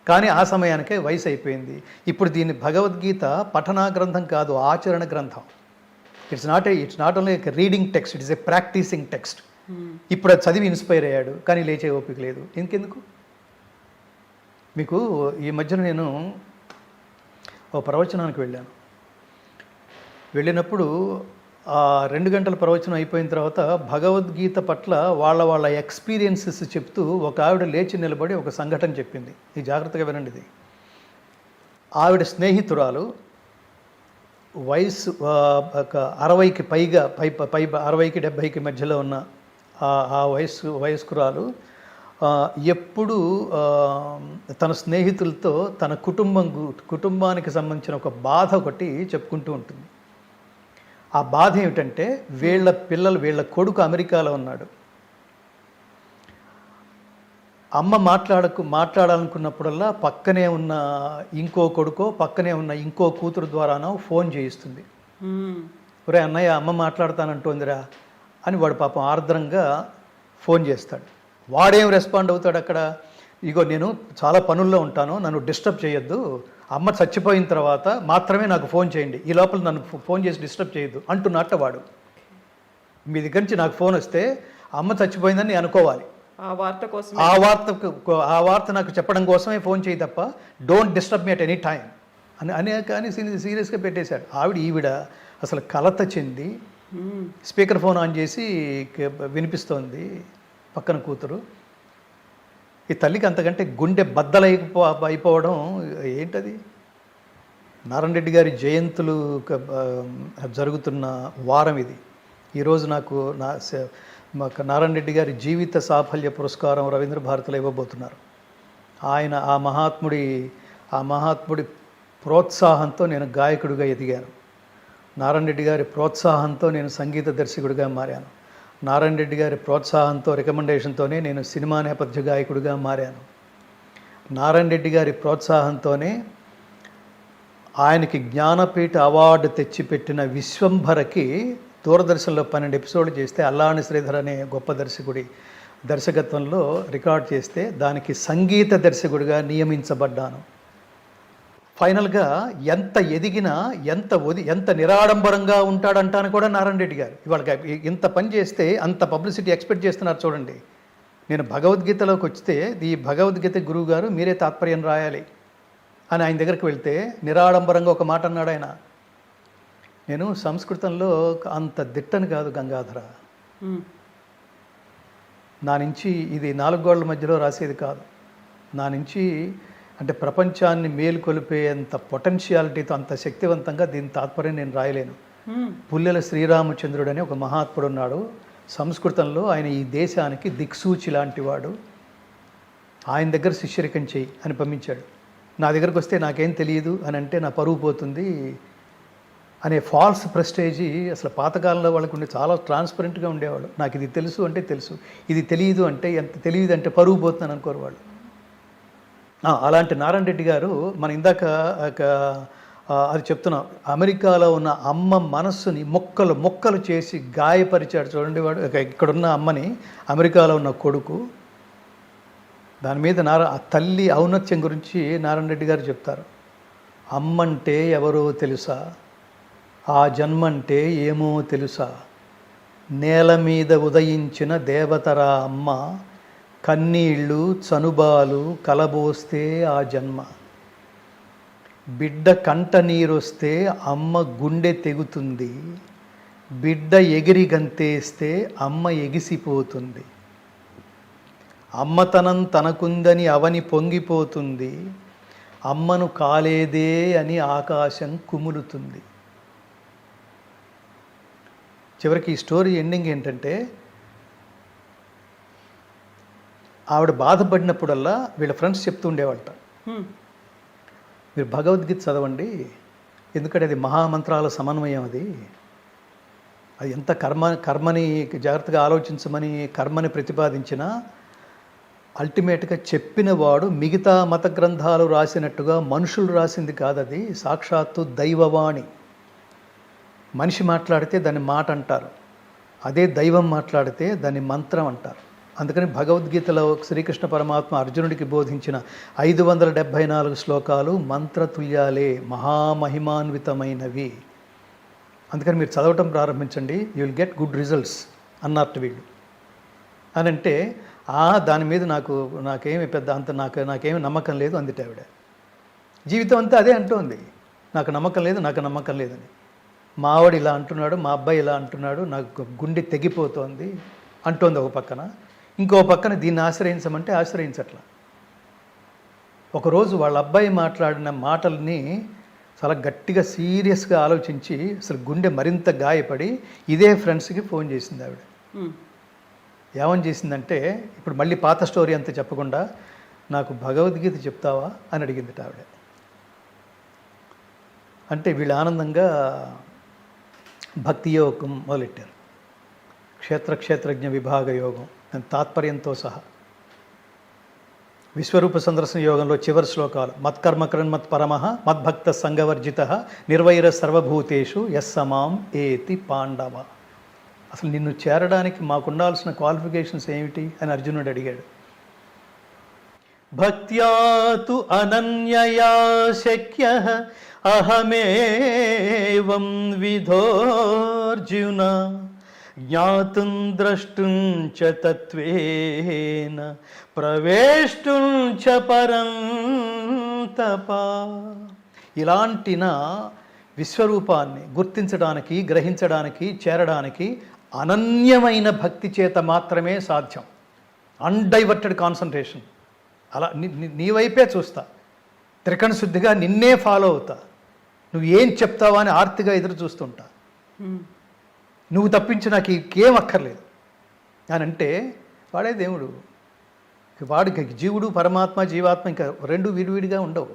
కానీ ఆ సమయానికే వయసు అయిపోయింది. ఇప్పుడు దీన్ని భగవద్గీత పఠనా గ్రంథం కాదు, ఆచరణ గ్రంథం. It's not only reading text, it's a practising text. ఇప్పుడు అది చదివి ఇన్స్పైర్ అయ్యాడు, కానీ లేచే ఓపిక లేదు. ఇంకెందుకు? మీకు ఈ మధ్యన నేను ఓ ప్రవచనానికి వెళ్ళినప్పుడు ఆ 2 గంటల ప్రవచనం అయిపోయిన తర్వాత భగవద్గీత పట్ల వాళ్ళ ఎక్స్పీరియన్సెస్ చెప్తూ ఒక ఆవిడ లేచి నిలబడి ఒక సంఘటన చెప్పింది. ఈ జాగ్రత్తగా వినండి. ఇది ఆవిడ స్నేహితురాలు, వయసు 60కి పైగా 60కి 70కి మధ్యలో ఉన్న ఆ వయస్కురాలు ఎప్పుడూ తన స్నేహితులతో తన కుటుంబానికి సంబంధించిన ఒక బాధ ఒకటి చెప్పుకుంటూ ఉంటుంది. ఆ బాధ ఏమిటంటే వీళ్ళ కొడుకు అమెరికాలో ఉన్నాడు. అమ్మ మాట్లాడాలనుకున్నప్పుడల్లా పక్కనే ఉన్న ఇంకో కొడుకో పక్కనే ఉన్న ఇంకో కూతురు ద్వారానో ఫోన్ చేయిస్తుంది. ఒరే అన్నయ్య, అమ్మ మాట్లాడతానంటోందిరా అని వాడు పాపం ఆర్ద్రంగా ఫోన్ చేస్తాడు. వాడేం రెస్పాండ్ అవుతాడు అక్కడ? ఇగో నేను చాలా పనుల్లో ఉంటాను, నన్ను డిస్టర్బ్ చేయొద్దు, అమ్మ చచ్చిపోయిన తర్వాత మాత్రమే నాకు ఫోన్ చేయండి, ఈ లోపల నన్ను ఫోన్ చేసి డిస్టర్బ్ చేయొద్దు అంటున్నట్ట వాడు. మీ దగ్గర నుంచి నాకు ఫోన్ వస్తే అమ్మ చచ్చిపోయిందని నేను అనుకోవాలి. ఆ వార్త కోసం ఆ వార్త నాకు చెప్పడం కోసమే ఫోన్ చేయి తప్ప don't disturb me at any time అని కానీ సీరియస్గా పెట్టేశాడు. ఈవిడ అసలు కలత చెంది స్పీకర్ ఫోన్ ఆన్ చేసి వినిపిస్తోంది పక్కన కూతురు. ఈ తల్లికి అంతకంటే గుండె అయిపోవడం ఏంటది? నారాయణ రెడ్డి గారి జయంతులు జరుగుతున్న వారం ఇది. ఈరోజు నాకు నారాయణ రెడ్డి గారి జీవిత సాఫల్య పురస్కారం రవీంద్ర భారతిలో ఇవ్వబోతున్నారు. ఆయన ఆ మహాత్ముడి ప్రోత్సాహంతో నేను గాయకుడిగా ఎదిగాను. నారాయణ రెడ్డి గారి ప్రోత్సాహంతో నేను సంగీత దర్శకుడిగా మారాను. నారాయణ రెడ్డి గారి ప్రోత్సాహంతో రికమెండేషన్తోనే నేను సినిమా నేపథ్య గాయకుడిగా మారాను. నారాయణ రెడ్డి గారి ప్రోత్సాహంతోనే ఆయనకి జ్ఞానపీఠ అవార్డు తెచ్చిపెట్టిన విశ్వంభరకి దూరదర్శన్లో 12 ఎపిసోడ్లు చేస్తే అల్లాని శ్రీధర్ అనే గొప్ప దర్శకుడి దర్శకత్వంలో రికార్డ్ చేస్తే దానికి సంగీత దర్శకుడిగా నియమించబడ్డాను. ఫైనల్గా ఎంత ఎదిగినా ఎంత నిరాడంబరంగా ఉంటాడంటాను కూడా నారాయణ రెడ్డి గారు. ఇవాళ ఇంత పని చేస్తే అంత పబ్లిసిటీ ఎక్స్పెక్ట్ చేస్తున్నారు చూడండి. నేను భగవద్గీతలోకి వస్తే ఈ భగవద్గీత గురువు గారు మీరే తాత్పర్యం రాయాలి అని ఆయన దగ్గరికి వెళ్తే నిరాడంబరంగా ఒక మాట అన్నాడు ఆయన. నేను సంస్కృతంలో అంత దిట్టని కాదు గంగాధర, నా నుంచి ఇది 4 గోడల మధ్యలో రాసేది కాదు. నా నుంచి అంటే ప్రపంచాన్ని మేలుకొలిపేంత పొటెన్షియాలిటీతో అంత శక్తివంతంగా దీని తాత్పర్యం నేను రాయలేను. పుల్లెల శ్రీరామచంద్రుడు అని ఒక మహాత్ముడు ఉన్నాడు సంస్కృతంలో. ఆయన ఈ దేశానికి దిక్సూచి లాంటివాడు. ఆయన దగ్గర శిష్యరికం చేయి అని పంపించాడు. నా దగ్గరకు వస్తే నాకేం తెలియదు అని అంటే నా పరువు పోతుంది అనే ఫాల్స్ ప్రెస్టేజీ అసలు పాతకాలంలో వాళ్ళకు ఉండే చాలా ట్రాన్స్పరెంట్గా ఉండేవాళ్ళు. నాకు ఇది తెలుసు అంటే తెలుసు, ఇది తెలియదు అంటే ఎంత తెలియదు అంటే పరువు పోతున్నాను అనుకోరు వాళ్ళు. అలాంటి నారాయణ రెడ్డి గారు మన ఇందాక అది చెప్తున్నాం, అమెరికాలో ఉన్న అమ్మ మనస్సుని మొక్కలు చేసి గాయపరిచాడు చూడండి వాడు. ఇక్కడున్న అమ్మని అమెరికాలో ఉన్న కొడుకు, దాని మీద ఆ తల్లి ఔన్నత్యం గురించి నారాయణ రెడ్డి గారు చెప్తారు. అమ్మంటే ఎవరో తెలుసా, ఆ జన్మంటే ఏమో తెలుసా, నేల మీద ఉదయించిన దేవతరా అమ్మ, కన్నీళ్ళు చనుబాలు కలబోస్తే ఆ జన్మ, బిడ్డ కంట నీరొస్తే అమ్మ గుండె తెగుతుంది, బిడ్డ ఎగిరి గంతేస్తే అమ్మ ఎగిసిపోతుంది, అమ్మతనం తనకుందని అవని పొంగిపోతుంది, అమ్మను కాలేదే అని ఆకాశం కుములుతుంది. చివరికి ఈ స్టోరీ ఎండింగ్ ఏంటంటే, ఆవిడ బాధపడినప్పుడల్లా వీళ్ళ ఫ్రెండ్స్ చెప్తూ ఉండేవాళ్ళట, మీరు భగవద్గీత చదవండి, ఎందుకంటే అది మహామంత్రాల సమన్వయం. అది ఎంత కర్మని జాగ్రత్తగా ఆలోచించమని కర్మని ప్రతిపాదించినా అల్టిమేట్గా చెప్పిన వాడు మిగతా మత గ్రంథాలు రాసినట్టుగా మనుషులు రాసింది కాదు, అది సాక్షాత్తు దైవవాణి. మనిషి మాట్లాడితే దాన్ని మాట అంటారు, అదే దైవం మాట్లాడితే దాన్ని మంత్రం అంటారు. అందుకని భగవద్గీతలో శ్రీకృష్ణ పరమాత్మ అర్జునుడికి బోధించిన 574 శ్లోకాలు మంత్రతుల్యాలే, మహామహిమాన్వితమైనవి. అందుకని మీరు చదవటం ప్రారంభించండి, you will get good results అన్నట్టు వీళ్ళు అని అంటే, దాని మీద నాకేమి పెద్ద అంత నాకేమి నమ్మకం లేదు అందిట ఆవిడ. జీవితం అంతా అదే అంటోంది, నాకు నమ్మకం లేదని. మా ఆవిడ ఇలా అంటున్నాడు, మా అబ్బాయి ఇలా అంటున్నాడు, నాకు గుండె తెగిపోతోంది అంటోంది ఒక పక్కన. ఇంకో పక్కన దీన్ని ఆశ్రయించమంటే ఆశ్రయించట్లా. ఒకరోజు వాళ్ళ అబ్బాయి మాట్లాడిన మాటల్ని చాలా గట్టిగా సీరియస్గా ఆలోచించి అసలు గుండె మరింత గాయపడి ఇదే ఫ్రెండ్స్కి ఫోన్ చేసింది ఆవిడ. ఏమని చేసిందంటే, ఇప్పుడు మళ్ళీ పాత స్టోరీ అంతా చెప్పకుండా, నాకు భగవద్గీత చెప్తావా అని అడిగిందిట ఆవిడ. అంటే వీళ్ళు ఆనందంగా భక్తి యోగం మొదలెట్టారు, క్షేత్రజ్ఞ విభాగ యోగం తాత్పర్యంతో సహా. విశ్వరూప సందర్శన యోగంలో చివరి శ్లోకాలు, మత్కర్మకరణ్ పరమః మద్భక్త సంగవర్జిత నిర్వైర సర్వభూతేషు యస్సమాం ఏతి పాండవ. అసలు నిన్ను చేరడానికి మాకుండాల్సిన క్వాలిఫికేషన్స్ ఏమిటి అని అర్జునుడు అడిగాడు. భక్త్యాతు అనన్యయా శక్యః అహమేవం విధోర్జున జ్ఞాతుం ద్రష్టుం చ తత్వేన ప్రవేష్టుం చ పరం తప. ఇలాంటి నా విశ్వరూపాన్ని గుర్తించడానికి, గ్రహించడానికి, చేరడానికి అనన్యమైన భక్తి చేత మాత్రమే సాధ్యం. అన్డైవర్టెడ్ కాన్సన్ట్రేషన్. అలా నీ వైపే చూస్తా, త్రికణ శుద్ధిగా నిన్నే ఫాలో అవుతా, నువ్వు ఏం చెప్తావా అని ఆర్తిగా ఎదురు చూస్తుంటా. నువ్వు తప్పించి నాకు ఇంకేం అక్కర్లేదు అని అంటే వాడే దేవుడు. వాడికి జీవుడు, పరమాత్మ, జీవాత్మ ఇంకా రెండు విడివిడిగా ఉండవు.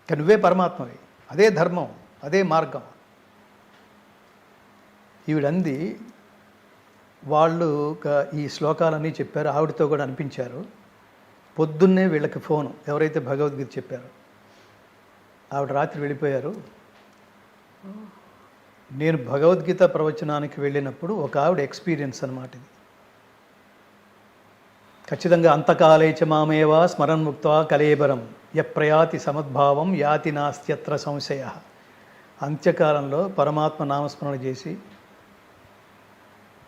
ఇంకా నువ్వే పరమాత్మవి. అదే ధర్మం, అదే మార్గం. ఈవిడంది వాళ్ళు ఈ శ్లోకాలన్నీ చెప్పారు, ఆవిడతో కూడా అనిపించారు. పొద్దున్నే వీళ్ళకి ఫోను, ఎవరైతే భగవద్గీత చెప్పారో ఆవిడ రాత్రి వెళ్ళిపోయారు. నేను భగవద్గీత ప్రవచనానికి వెళ్ళినప్పుడు ఒక ఆవిడ ఎక్స్పీరియన్స్ అన్నమాట ఇది. ఖచ్చితంగా అంతకాలే చ మామేవా స్మరన్ముక్త్వా కలేబరం యప్రయాతి సమద్భావం యాతి నాస్త్యత్ర సంశయ. అంత్యకాలంలో పరమాత్మ నామస్మరణ చేసి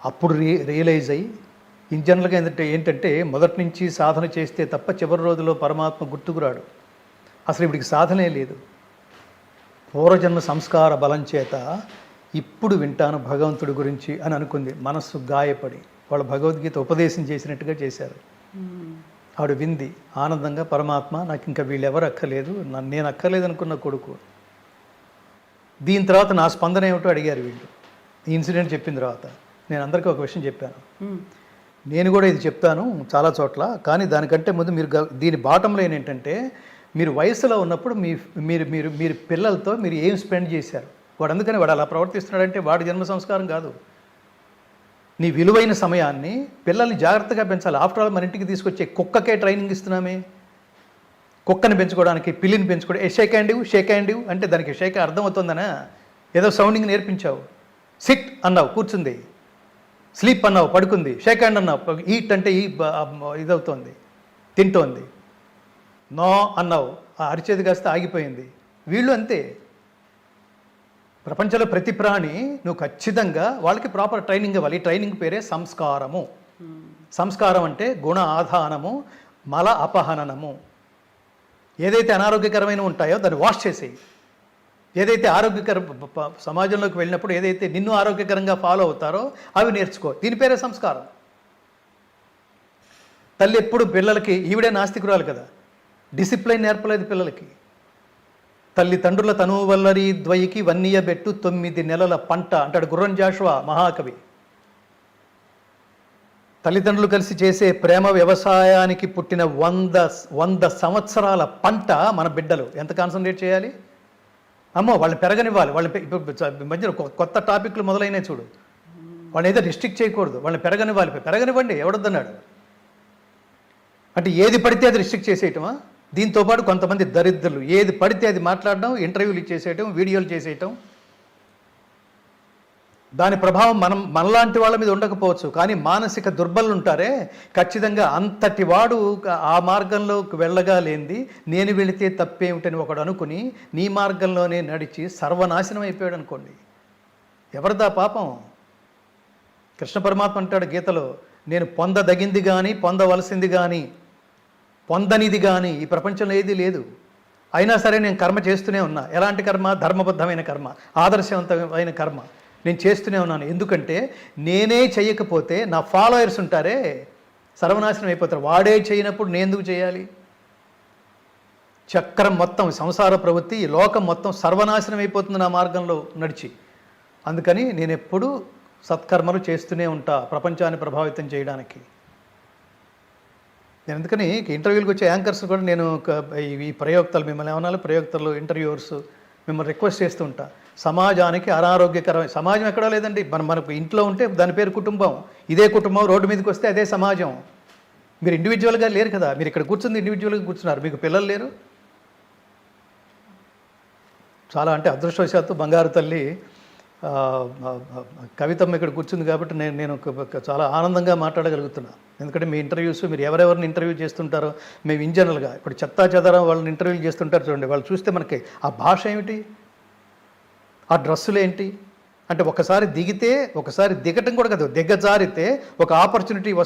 అప్పుడు రియలైజ్ అయ్యి, ఇన్ జనరల్గా ఏంటంటే మొదటి నుంచి సాధన చేస్తే తప్ప చివరి రోజుల్లో పరమాత్మ గుర్తుకురాడు. అసలు ఇప్పటికి సాధనే లేదు. పూర్వజన్మ సంస్కార బలం చేత ఇప్పుడు వింటాను భగవంతుడి గురించి అని అనుకుంది. మనస్సు గాయపడి వాళ్ళు భగవద్గీత ఉపదేశం చేసినట్టుగా చేశారు. ఆవిడ వింది ఆనందంగా, పరమాత్మ నాకు ఇంకా వీళ్ళెవరు అక్కర్లేదు, నేను అక్కర్లేదు అనుకున్న కొడుకు. దీని తర్వాత నా స్పందన ఏమిటో అడిగారు వీళ్ళు. ఈ ఇన్సిడెంట్ చెప్పిన తర్వాత నేను అందరికీ ఒక విషయం చెప్పాను. నేను కూడా ఇది చెప్తాను చాలా చోట్ల, కానీ దానికంటే ముందు మీరు దీని బాటంలో ఏంటంటే, మీరు వయసులో ఉన్నప్పుడు మీరు మీరు మీరు పిల్లలతో మీరు ఏం స్పెండ్ చేశారు. వాడు అందుకని వాడు అలా ప్రవర్తిస్తున్నాడంటే వాడి జన్మ సంస్కారం కాదు. నీ విలువైన సమయాన్ని పిల్లల్ని జాగ్రత్తగా పెంచాలి. ఆఫ్టర్ ఆల్ మన ఇంటికి తీసుకొచ్చే కుక్కకే ట్రైనింగ్ ఇస్తున్నామే. కుక్కని పెంచుకోవడానికి, పిల్లిని పెంచుకోవడం, షేక్ హ్యాండ్ అంటే దానికి షేక్ అర్థమవుతుందనా? ఏదో సౌండింగ్ నేర్పించావు. సిట్ అన్నావు, కూర్చుంది. స్లీప్ అన్నావు, పడుకుంది. షేక్ హ్యాండ్ అన్నావు, ఈట్ అంటే ఇదవుతోంది, తింటోంది. నో అన్నావు, అరిచేది కాస్త ఆగిపోయింది. వీళ్ళు అంతే. ప్రపంచంలో ప్రతి ప్రాణి నువ్వు ఖచ్చితంగా వాళ్ళకి ప్రాపర్ ట్రైనింగ్ ఇవ్వాలి. ఈ ట్రైనింగ్ పేరే సంస్కారము. సంస్కారం అంటే గుణ ఆధానము, మల అపహననము. ఏదైతే అనారోగ్యకరమైన ఉంటాయో దాన్ని వాష్ చేసేయి. ఏదైతే ఆరోగ్యకర సమాజంలోకి వెళ్ళినప్పుడు ఏదైతే నిన్ను ఆరోగ్యకరంగా ఫాలో అవుతారో అవి నేర్చుకో. దీని పేరే సంస్కారం. తల్లి ఎప్పుడు పిల్లలకి, ఈవిడే నాస్తికురాలు కదా, డిసిప్లైన్ నేర్పలేదు పిల్లలకి. తల్లిదండ్రుల తనువు వల్లరి ద్వయికి వన్నీయబెట్టు 9 నెలల పంట అంటాడు గుర్రం జాషువా మహాకవి. తల్లిదండ్రులు కలిసి చేసే ప్రేమ వ్యవసాయానికి పుట్టిన 100 సంవత్సరాల పంట మన బిడ్డలు. ఎంత కాన్సన్ట్రేట్ చేయాలి? అమ్మో వాళ్ళని పెరగనివ్వాలి. వాళ్ళని మధ్యలో కొత్త టాపిక్లు మొదలైనవి చూడు. వాళ్ళని ఏదో రిస్ట్రిక్ట్ చేయకూడదు, వాళ్ళని పెరగనివ్వండి. ఎవడొద్దన్నాడు? అంటే ఏది పడితే అది రిస్ట్రిక్ట్ చేసేయటమా? దీంతోపాటు కొంతమంది దరిద్రులు ఏది పడితే అది మాట్లాడడం, ఇంటర్వ్యూలు చేసేయటం, వీడియోలు చేసేయటం. దాని ప్రభావం మనలాంటి వాళ్ళ మీద ఉండకపోవచ్చు, కానీ మానసిక దుర్బలులు ఉంటారే, ఖచ్చితంగా అంతటి వాడు ఆ మార్గంలోకి వెళ్ళగా లేనిది నేను వెళితే తప్పేమిటని ఒకడు అనుకుని నీ మార్గంలోనే నడిచి సర్వనాశనం అయిపోయాడు అనుకోండి. ఎవరిదా పాపం? కృష్ణ పరమాత్మ అంటాడు గీతలో, నేను పొందదగింది కానీ, పొందవలసింది కానీ, పొందనిది కానీ ఈ ప్రపంచంలో ఏది లేదు. అయినా సరే నేను కర్మ చేస్తూనే ఉన్నా. ఎలాంటి కర్మ? ధర్మబద్ధమైన కర్మ, ఆదర్శవంతమైన కర్మ నేను చేస్తూనే ఉన్నాను. ఎందుకంటే నేనే చేయకపోతే నా ఫాలోయర్స్ ఉంటారే సర్వనాశనం అయిపోతారు. వాడే చేయనప్పుడు నేను ఎందుకు చేయాలి? చక్రం మొత్తం, సంసార ప్రవృత్తి, ఈ లోకం మొత్తం సర్వనాశనం అయిపోతుంది నా మార్గంలో నడిచి. అందుకని నేను ఎప్పుడూ సత్కర్మలు చేస్తూనే ఉంటా ప్రపంచాన్ని ప్రభావితం చేయడానికి. నేను అందుకని ఇంటర్వ్యూలకు వచ్చే యాంకర్స్ కూడా నేను ఈ ప్రయోక్తలు, మిమ్మల్ని ఏమన్నా ప్రయోక్తలు, ఇంటర్వ్యూవర్స్ మిమ్మల్ని రిక్వెస్ట్ చేస్తూ ఉంటా. సమాజానికి అనారోగ్యకరమైన సమాజం ఎక్కడా లేదండి. మనకు ఇంట్లో ఉంటే దాని పేరు కుటుంబం. ఇదే కుటుంబం రోడ్డు మీదకి వస్తే అదే సమాజం. మీరు ఇండివిజువల్గా లేరు కదా, మీరు ఇక్కడ కూర్చుంది ఇండివిజువల్గా కూర్చున్నారు, మీకు పిల్లలు లేరు. చాలా అంటే అదృష్టవశాత్తు బంగారు తల్లి కవితమ్మ ఇక్కడ కూర్చుంది కాబట్టి నేను చాలా ఆనందంగా మాట్లాడగలుగుతున్నా. ఎందుకంటే మీ ఇంటర్వ్యూస్, మీరు ఎవరెవరిని ఇంటర్వ్యూ చేస్తుంటారో, మేము ఇన్ జనరల్గా ఇప్పుడు చెత్తా చెదరం వాళ్ళని ఇంటర్వ్యూలు చేస్తుంటారు చూడండి, వాళ్ళు చూస్తే మనకి ఆ భాష ఏమిటి, ఆ డ్రెస్సులు ఏంటి అంటే ఒకసారి దిగితే, ఒకసారి దిగటం కూడా కాదు, దిగజారితే ఒక ఆపర్చునిటీస్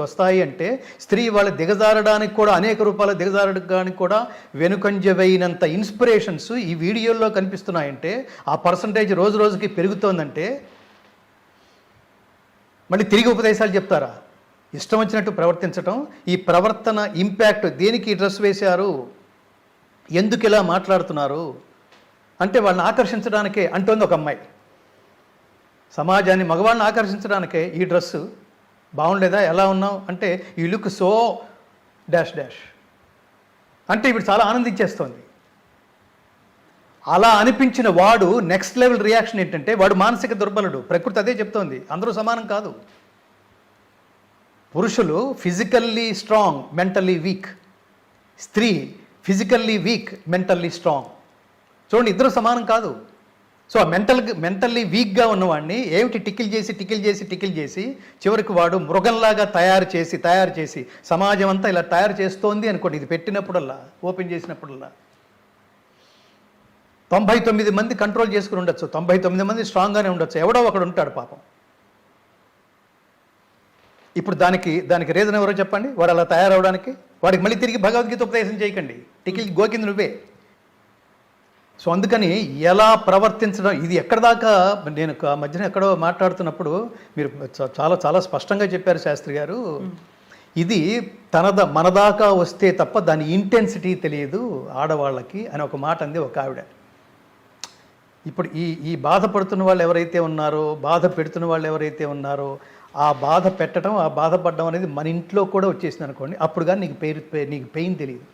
వస్తాయి అంటే స్త్రీ వాళ్ళు దిగజారడానికి కూడా, అనేక రూపాయలు దిగజారడానికి కూడా వెనుకంజవైనంత ఇన్స్పిరేషన్స్ ఈ వీడియోల్లో కనిపిస్తున్నాయంటే, ఆ పర్సంటేజ్ రోజు రోజుకి పెరుగుతోందంటే మళ్ళీ తిరిగి ఉపదేశాలు చెప్తారా? ఇష్టం వచ్చినట్టు ప్రవర్తించటం, ఈ ప్రవర్తన ఇంపాక్ట్, దేనికి డ్రెస్ వేశారు, ఎందుకు ఇలా మాట్లాడుతున్నారు అంటే వాళ్ళని ఆకర్షించడానికే అంటోంది ఒక అమ్మాయి. సమాజాన్ని, మగవాళ్ళని ఆకర్షించడానికే ఈ డ్రెస్సు బాగుండేదా, ఎలా ఉన్నావు అంటే ఈ లుక్ సో డాష్ డాష్ అంటే ఇప్పుడు చాలా ఆనందించేస్తోంది. అలా అనిపించిన వాడు నెక్స్ట్ లెవెల్ రియాక్షన్ ఏంటంటే వాడు మానసిక దుర్బలుడు. ప్రకృతి అదే చెప్తోంది, అందరూ సమానం కాదు. పురుషులు ఫిజికల్లీ స్ట్రాంగ్, మెంటల్లీ వీక్. స్త్రీ ఫిజికల్లీ వీక్, మెంటల్లీ స్ట్రాంగ్. చూడండి, ఇద్దరు సమానం కాదు. సో ఆ మెంటల్లీ వీక్గా ఉన్నవాడిని ఏమిటి టికిల్ చేసి చివరికి వాడు మృగంలాగా తయారు చేసి సమాజం అంతా ఇలా తయారు చేస్తోంది అనుకోండి. ఇది పెట్టినప్పుడల్లా, ఓపెన్ చేసినప్పుడల్లా 99 మంది కంట్రోల్ చేసుకుని ఉండొచ్చు, 99 మంది స్ట్రాంగ్గానే ఉండొచ్చు, ఎవడో ఒకడు ఉంటాడు పాపం. ఇప్పుడు దానికి రీజన్ ఎవరో చెప్పండి, వాడు అలా తయారవడానికి. వాడికి మళ్ళీ తిరిగి భగవద్గీత ఉపదేశం చేయకండి, టికిల్ గోకింది నువ్వే. సో అందుకని ఎలా ప్రవర్తించడం, ఇది ఎక్కడ దాకా, నేను మధ్యన ఎక్కడో మాట్లాడుతున్నప్పుడు మీరు చాలా చాలా స్పష్టంగా చెప్పారు శాస్త్రి గారు. ఇది మనదాకా వస్తే తప్ప దాని ఇంటెన్సిటీ తెలియదు ఆడవాళ్ళకి అని ఒక మాట అంది ఒక ఆవిడ. ఇప్పుడు ఈ బాధపడుతున్న వాళ్ళు ఎవరైతే ఉన్నారో, బాధ పెడుతున్న వాళ్ళు ఎవరైతే ఉన్నారో, ఆ బాధ పెట్టడం, ఆ బాధపడడం అనేది మన ఇంట్లో కూడా వచ్చేసింది అనుకోండి, అప్పుడు కానీ నీకు పెయిన్ తెలియదు.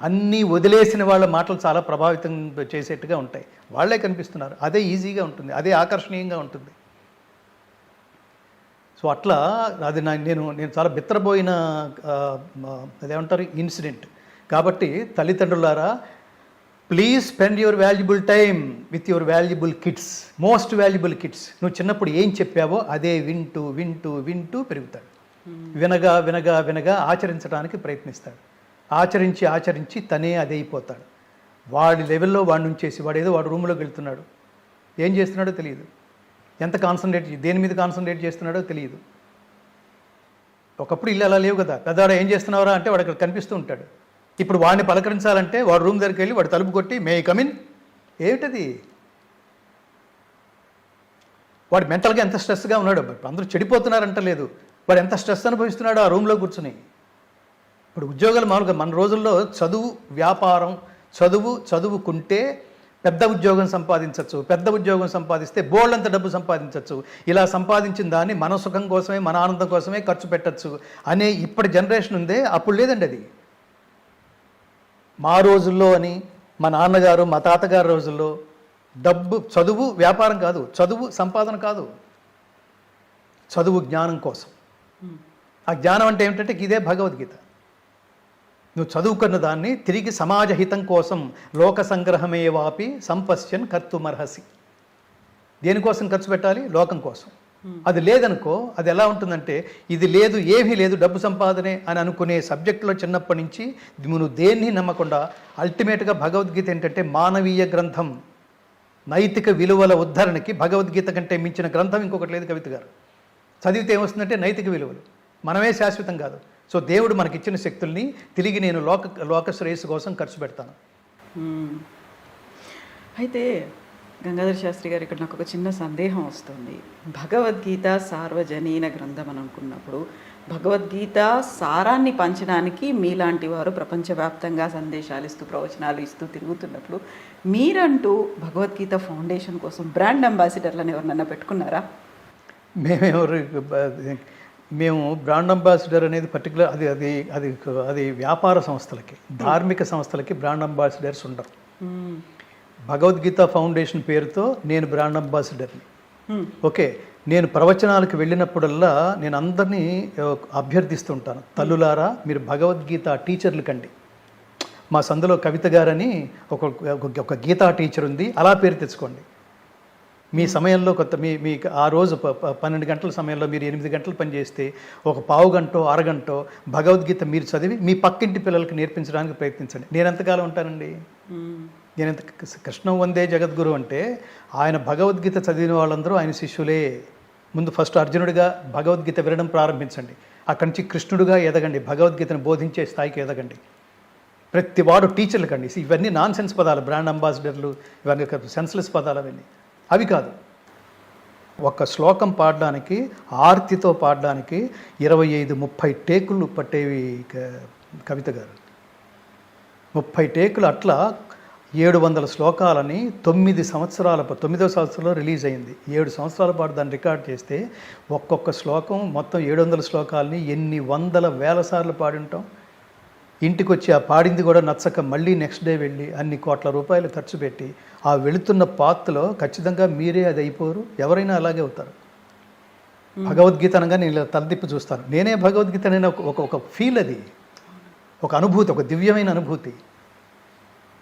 అన్నీ వదిలేసిన వాళ్ళ మాటలు చాలా ప్రభావితం చేసేట్టుగా ఉంటాయి. వాళ్ళే కనిపిస్తున్నారు, అదే ఈజీగా ఉంటుంది, అదే ఆకర్షణీయంగా ఉంటుంది. సో అట్లా అది నేను చాలా బిత్తరపోయిన అదేమంటారు ఇన్సిడెంట్. కాబట్టి తల్లిదండ్రులారా, please spend your valuable time with your valuable kids, most valuable kids. నువ్వు చిన్నప్పుడు ఏం చెప్పావో అదే వింటూ పెరుగుతాడు. వినగా ఆచరించడానికి ప్రయత్నిస్తాడు. ఆచరించి తనే అదే అయిపోతాడు. వాడి లెవెల్లో వాడిని ఉంచేసి వాడు రూమ్లోకి వెళ్తున్నాడు, ఏం చేస్తున్నాడో తెలియదు, దేని మీద కాన్సన్ట్రేట్ చేస్తున్నాడో తెలియదు. ఒకప్పుడు ఇల్లు అలా లేవు కదా, పెద్దవాడు ఏం చేస్తున్నారా అంటే వాడు అక్కడ కనిపిస్తూ ఉంటాడు. ఇప్పుడు వాడిని పలకరించాలంటే వాడు రూమ్ దగ్గరికి వెళ్ళి వాడు తలుపు కొట్టి మే కమిన్, ఏమిటది? వాడు మెంటల్గా ఎంత స్ట్రెస్గా ఉన్నాడు. అందరూ చెడిపోతున్నారంట లేదు, వాడు ఎంత స్ట్రెస్ అనుభవిస్తున్నాడో ఆ రూమ్లో కూర్చుని. ఇప్పుడు ఉద్యోగాలు మామూలుగా మన రోజుల్లో వ్యాపారం, చదువుకుంటే పెద్ద ఉద్యోగం సంపాదించవచ్చు, పెద్ద ఉద్యోగం సంపాదిస్తే బోల్డంత డబ్బు సంపాదించవచ్చు, ఇలా సంపాదించిన దాన్ని మన సుఖం కోసమే, మన ఆనందం కోసమే ఖర్చు పెట్టచ్చు అనే ఇప్పటి జనరేషన్ ఉందే, అప్పుడు లేదండి అది. మా రోజుల్లో అని, మా నాన్నగారు మా తాతగారి రోజుల్లో చదువు వ్యాపారం కాదు, చదువు సంపాదన కాదు, చదువు జ్ఞానం కోసం. ఆ జ్ఞానం అంటే ఏమిటంటే ఇదే భగవద్గీత. నువ్వు చదువుకున్న దాన్ని తిరిగి సమాజ హితం కోసం, లోక సంగ్రహమే వాపి సంపశ్యన్ కర్తుమర్హసి. దేనికోసం ఖర్చు పెట్టాలి? లోకం కోసం. అది లేదనుకో, అది ఎలా ఉంటుందంటే ఇది లేదు, ఏమీ లేదు, డబ్బు సంపాదనే అని అనుకునే సబ్జెక్టులో చిన్నప్పటి నుంచి నువ్వు దేన్ని నమ్మకుండా అల్టిమేట్గా భగవద్గీత ఏంటంటే మానవీయ గ్రంథం, నైతిక విలువల ఉద్ధరణకి భగవద్గీత కంటే మించిన గ్రంథం ఇంకొకటి లేదు కవిత గారు. చదివితే ఏమొస్తుందంటే నైతిక విలువలు, మనమే శాశ్వతం కాదు. సో దేవుడు మనకిచ్చిన శక్తుల్ని తిరిగి నేను లోక శ్రేయస్సు కోసం ఖర్చు పెడతాను. అయితే గంగాధర శాస్త్రి గారు, ఇక్కడ నాకు ఒక చిన్న సందేహం వస్తుంది. భగవద్గీత సార్వజనీన గ్రంథం అని అనుకున్నప్పుడు భగవద్గీత సారాన్ని పంచడానికి మీలాంటి వారు ప్రపంచవ్యాప్తంగా సందేశాలు ఇస్తూ, ప్రవచనాలు ఇస్తూ తిరుగుతున్నప్పుడు మీరంటూ భగవద్గీత ఫౌండేషన్ కోసం బ్రాండ్ అంబాసిడర్లను ఎవరినన్నా పెట్టుకున్నారా? మేము బ్రాండ్ అంబాసిడర్ అనేది పర్టికులర్ అది వ్యాపార సంస్థలకి, ధార్మిక సంస్థలకి బ్రాండ్ అంబాసిడర్స్ ఉండరు. భగవద్గీత ఫౌండేషన్ పేరుతో నేను బ్రాండ్ అంబాసిడర్ని. ఓకే, నేను ప్రవచనాలకు వెళ్ళినప్పుడల్లా నేను అందరినీ అభ్యర్థిస్తుంటాను, తల్లులారా మీరు భగవద్గీత టీచర్లు కండి. మా సందులో కవిత గారని ఒక గీతా టీచర్ ఉంది, అలా పేరు తెచ్చుకోండి. మీ సమయంలో మీ ఆ రోజు 12 గంటల సమయంలో మీరు 8 గంటలు పనిచేస్తే ఒక పావు గంటో అరగంటో భగవద్గీత మీరు చదివి మీ పక్కింటి పిల్లలకి నేర్పించడానికి ప్రయత్నించండి. నేను ఎంతకాలం ఉంటానండి? నేను ఇంత కృష్ణం వందే జగద్గురు అంటే ఆయన భగవద్గీత చదివిన వాళ్ళందరూ ఆయన శిష్యులే. ముందు ఫస్ట్ అర్జునుడిగా భగవద్గీత వినడం ప్రారంభించండి, అక్కడి నుంచి కృష్ణుడిగా ఎదగండి, భగవద్గీతను బోధించే స్థాయికి ఎదగండి. ప్రతి వాడు టీచర్లు కండి. ఇవన్నీ నాన్ సెన్స్ పదాలు, బ్రాండ్ అంబాసిడర్లు, ఇవన్నీ సెన్స్లెస్ పదాలు అవన్నీ. అవి కాదు. ఒక శ్లోకం పాడడానికి, ఆర్తితో పాడడానికి 25-30 టేకులు పట్టేవి కవిత గారు. 30 టేకులు. అట్లా 700 శ్లోకాలని 9 సంవత్సరాల 9వ సంవత్సరంలో రిలీజ్ అయింది. 7 సంవత్సరాల పాటు దాన్ని రికార్డ్ చేస్తే ఒక్కొక్క శ్లోకం మొత్తం 700 శ్లోకాలని ఎన్ని వందల వేల సార్లు పాడి ఉంటాం. ఇంటికి వచ్చి ఆ పాడింది కూడా నచ్చక మళ్ళీ నెక్స్ట్ డే వెళ్ళి అన్ని కోట్ల రూపాయలు ఖర్చు పెట్టి ఆ వెళుతున్న పాత్లో ఖచ్చితంగా మీరే అది అయిపోరు, ఎవరైనా అలాగే అవుతారు. భగవద్గీత అనగా నేను ఇలా తలదిప్పి చూస్తాను. నేనే భగవద్గీత అనే ఒక ఫీల్, అది ఒక అనుభూతి, ఒక దివ్యమైన అనుభూతి.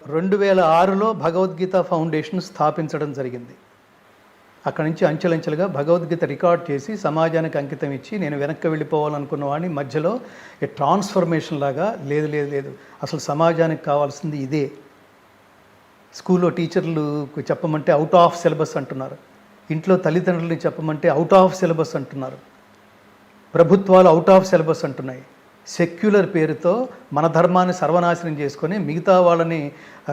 2006లో భగవద్గీత ఫౌండేషన్ స్థాపించడం జరిగింది. అక్కడి నుంచి అంచెలంచెలుగా భగవద్గీత రికార్డ్ చేసి సమాజానికి అంకితం ఇచ్చి నేను వెనక్కి వెళ్ళిపోవాలనుకున్న వాడిని మధ్యలో ట్రాన్స్ఫర్మేషన్ లాగా లేదు, అసలు సమాజానికి కావాల్సింది ఇదే. స్కూల్లో టీచర్లు చెప్పమంటే అవుట్ ఆఫ్ సిలబస్ అంటున్నారు, ఇంట్లో తల్లిదండ్రులని చెప్పమంటే అవుట్ ఆఫ్ సిలబస్ అంటున్నారు, ప్రభుత్వాలు అవుట్ ఆఫ్ సిలబస్ అంటున్నాయి. సెక్యులర్ పేరుతో మన ధర్మాన్ని సర్వనాశనం చేసుకొని మిగతా వాళ్ళని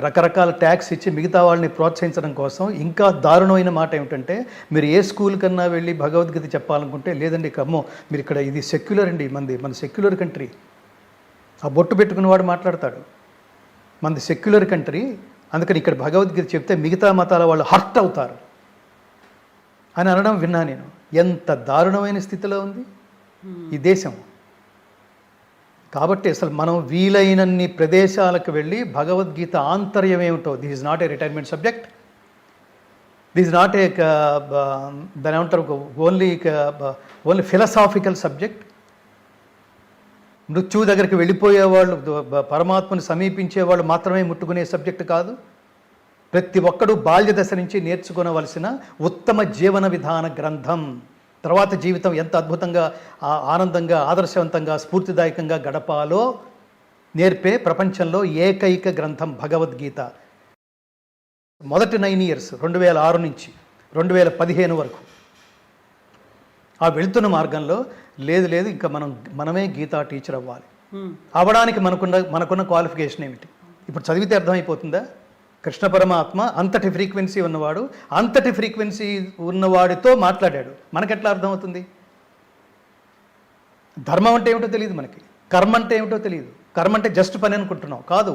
రకరకాల ట్యాక్స్ ఇచ్చి మిగతా వాళ్ళని ప్రోత్సహించడం కోసం. ఇంకా దారుణమైన మాట ఏమిటంటే, మీరు ఏ స్కూల్ కన్నా వెళ్ళి భగవద్గీత చెప్పాలనుకుంటే లేదండి కమ్మో మీరు ఇక్కడ ఇది సెక్యులర్ అండి, మన సెక్యులర్ కంట్రీ. ఆ బొట్టు పెట్టుకున్నవాడు మాట్లాడతాడు, మనది సెక్యులర్ కంట్రీ, అందుకని ఇక్కడ భగవద్గీత చెప్తే మిగతా మతాల వాళ్ళు హర్ట్ అవుతారు అని అనడం విన్నా నేను. ఎంత దారుణమైన స్థితిలో ఉంది ఈ దేశం. కాబట్టి అసలు మనం వీలైనన్ని ప్రదేశాలకు వెళ్ళి భగవద్గీత ఆంతర్యం ఏమిటో, this is not a retirement subject, this is not a దాని ఏమంటారు ఓన్లీ ఫిలసాఫికల్ సబ్జెక్ట్. మృత్యువు దగ్గరికి వెళ్ళిపోయేవాళ్ళు, పరమాత్మను సమీపించేవాళ్ళు మాత్రమే ముట్టుకునే సబ్జెక్ట్ కాదు. ప్రతి ఒక్కడూ బాల్య దశ నుంచి నేర్చుకోవలసిన ఉత్తమ జీవన విధాన గ్రంథం. తర్వాత జీవితం ఎంత అద్భుతంగా, ఆనందంగా, ఆదర్శవంతంగా, స్ఫూర్తిదాయకంగా గడపాలో నేర్పే ప్రపంచంలో ఏకైక గ్రంథం భగవద్గీత. మొదటి 9 years 2006 నుంచి 2015 వరకు ఆ వెళుతున్న మార్గంలో లేదు ఇంకా మనమే గీతా టీచర్ అవ్వాలి. అవ్వడానికి మనకున్న క్వాలిఫికేషన్ ఏమిటి? ఇప్పుడు చదివితే అర్థమైపోతుందా? కృష్ణ పరమాత్మ అంతటి ఫ్రీక్వెన్సీ ఉన్నవాడు, అంతటి ఫ్రీక్వెన్సీ ఉన్నవాడితో మాట్లాడాడు. మనకెట్లా అర్థమవుతుంది? ధర్మం అంటే ఏమిటో తెలియదు మనకి, కర్మ అంటే ఏమిటో తెలియదు. కర్మ అంటే జస్ట్ పని అనుకుంటున్నాం, కాదు.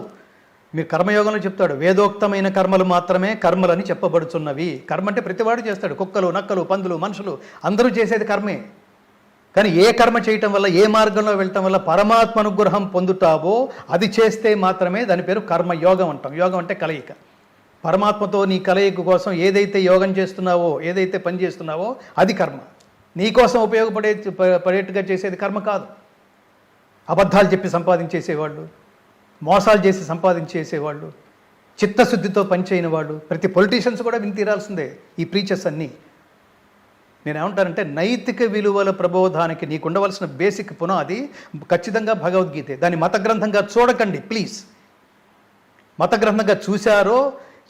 మీరు కర్మయోగంలో చెప్తాడు, వేదోక్తమైన కర్మలు మాత్రమే కర్మలని చెప్పబడుచున్నవి. కర్మ అంటే ప్రతివాడు చేస్తాడు, కుక్కలు, నక్కలు, పందులు, మనుషులు అందరూ చేసేది కర్మే. కానీ ఏ కర్మ చేయటం వల్ల, ఏ మార్గంలో వెళ్ళటం వల్ల పరమాత్మ అనుగ్రహం పొందుతావో అది చేస్తే మాత్రమే దాని పేరు కర్మయోగం అంటాం. యోగం అంటే కలయిక. పరమాత్మతో నీ కలయిక కోసం ఏదైతే యోగం చేస్తున్నావో, ఏదైతే పని చేస్తున్నావో అది కర్మ. నీకోసం పడేట్టుగా చేసేది కర్మ కాదు. అబద్ధాలు చెప్పి సంపాదించేసేవాళ్ళు, మోసాలు చేసి సంపాదించేసేవాళ్ళు, చిత్తశుద్ధితో పనిచేయని వాళ్ళు, ప్రతి పొలిటీషియన్స్ కూడా విని తీరాల్సిందే ఈ ప్రీచర్స్ అన్నీ. నేనేమంటానంటే నైతిక విలువల ప్రబోధానికి నీకు ఉండవలసిన బేసిక్ పునాది ఖచ్చితంగా భగవద్గీతే. దాన్ని మత గ్రంథంగా చూడకండి ప్లీజ్. మత గ్రంథంగా చూశారో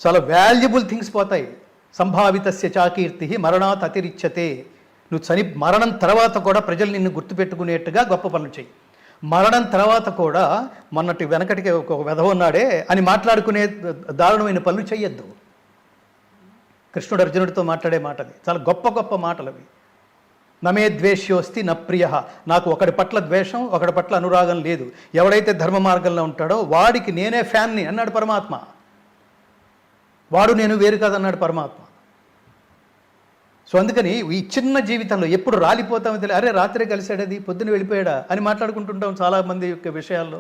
చాలా వాల్యుబుల్ థింగ్స్ పోతాయి. సంభావితస్య చాకీర్తి మరణాత్ అతిరిచ్యతే. నువ్వు మరణం తర్వాత కూడా ప్రజలు నిన్ను గుర్తుపెట్టుకునేట్టుగా గొప్ప పనులు చెయ్యి. మరణం తర్వాత కూడా వెనకటికి ఒక వెధవ ఉన్నాడే అని మాట్లాడుకునే దారుణమైన పనులు చెయ్యొద్దు. కృష్ణుడు అర్జునుడితో మాట్లాడే మాటది, చాలా గొప్ప మాటలు అవి. నమే ద్వేష్యోస్తి న ప్రియ. నాకు ఒకడి పట్ల ద్వేషం, ఒకడి పట్ల అనురాగం లేదు. ఎవడైతే ధర్మ మార్గంలో ఉంటాడో వాడికి నేనే ఫ్యాన్ని అన్నాడు పరమాత్మ. వాడు నేను వేరు కాదన్నాడు పరమాత్మ. సో అందుకని ఈ చిన్న జీవితంలో ఎప్పుడు రాలిపోతామో తెలియదు. అరే రాత్రే కలిసాడది, పొద్దున వెళ్ళిపోయాడా అని మాట్లాడుకుంటుంటాం చాలామంది యొక్క విషయాల్లో.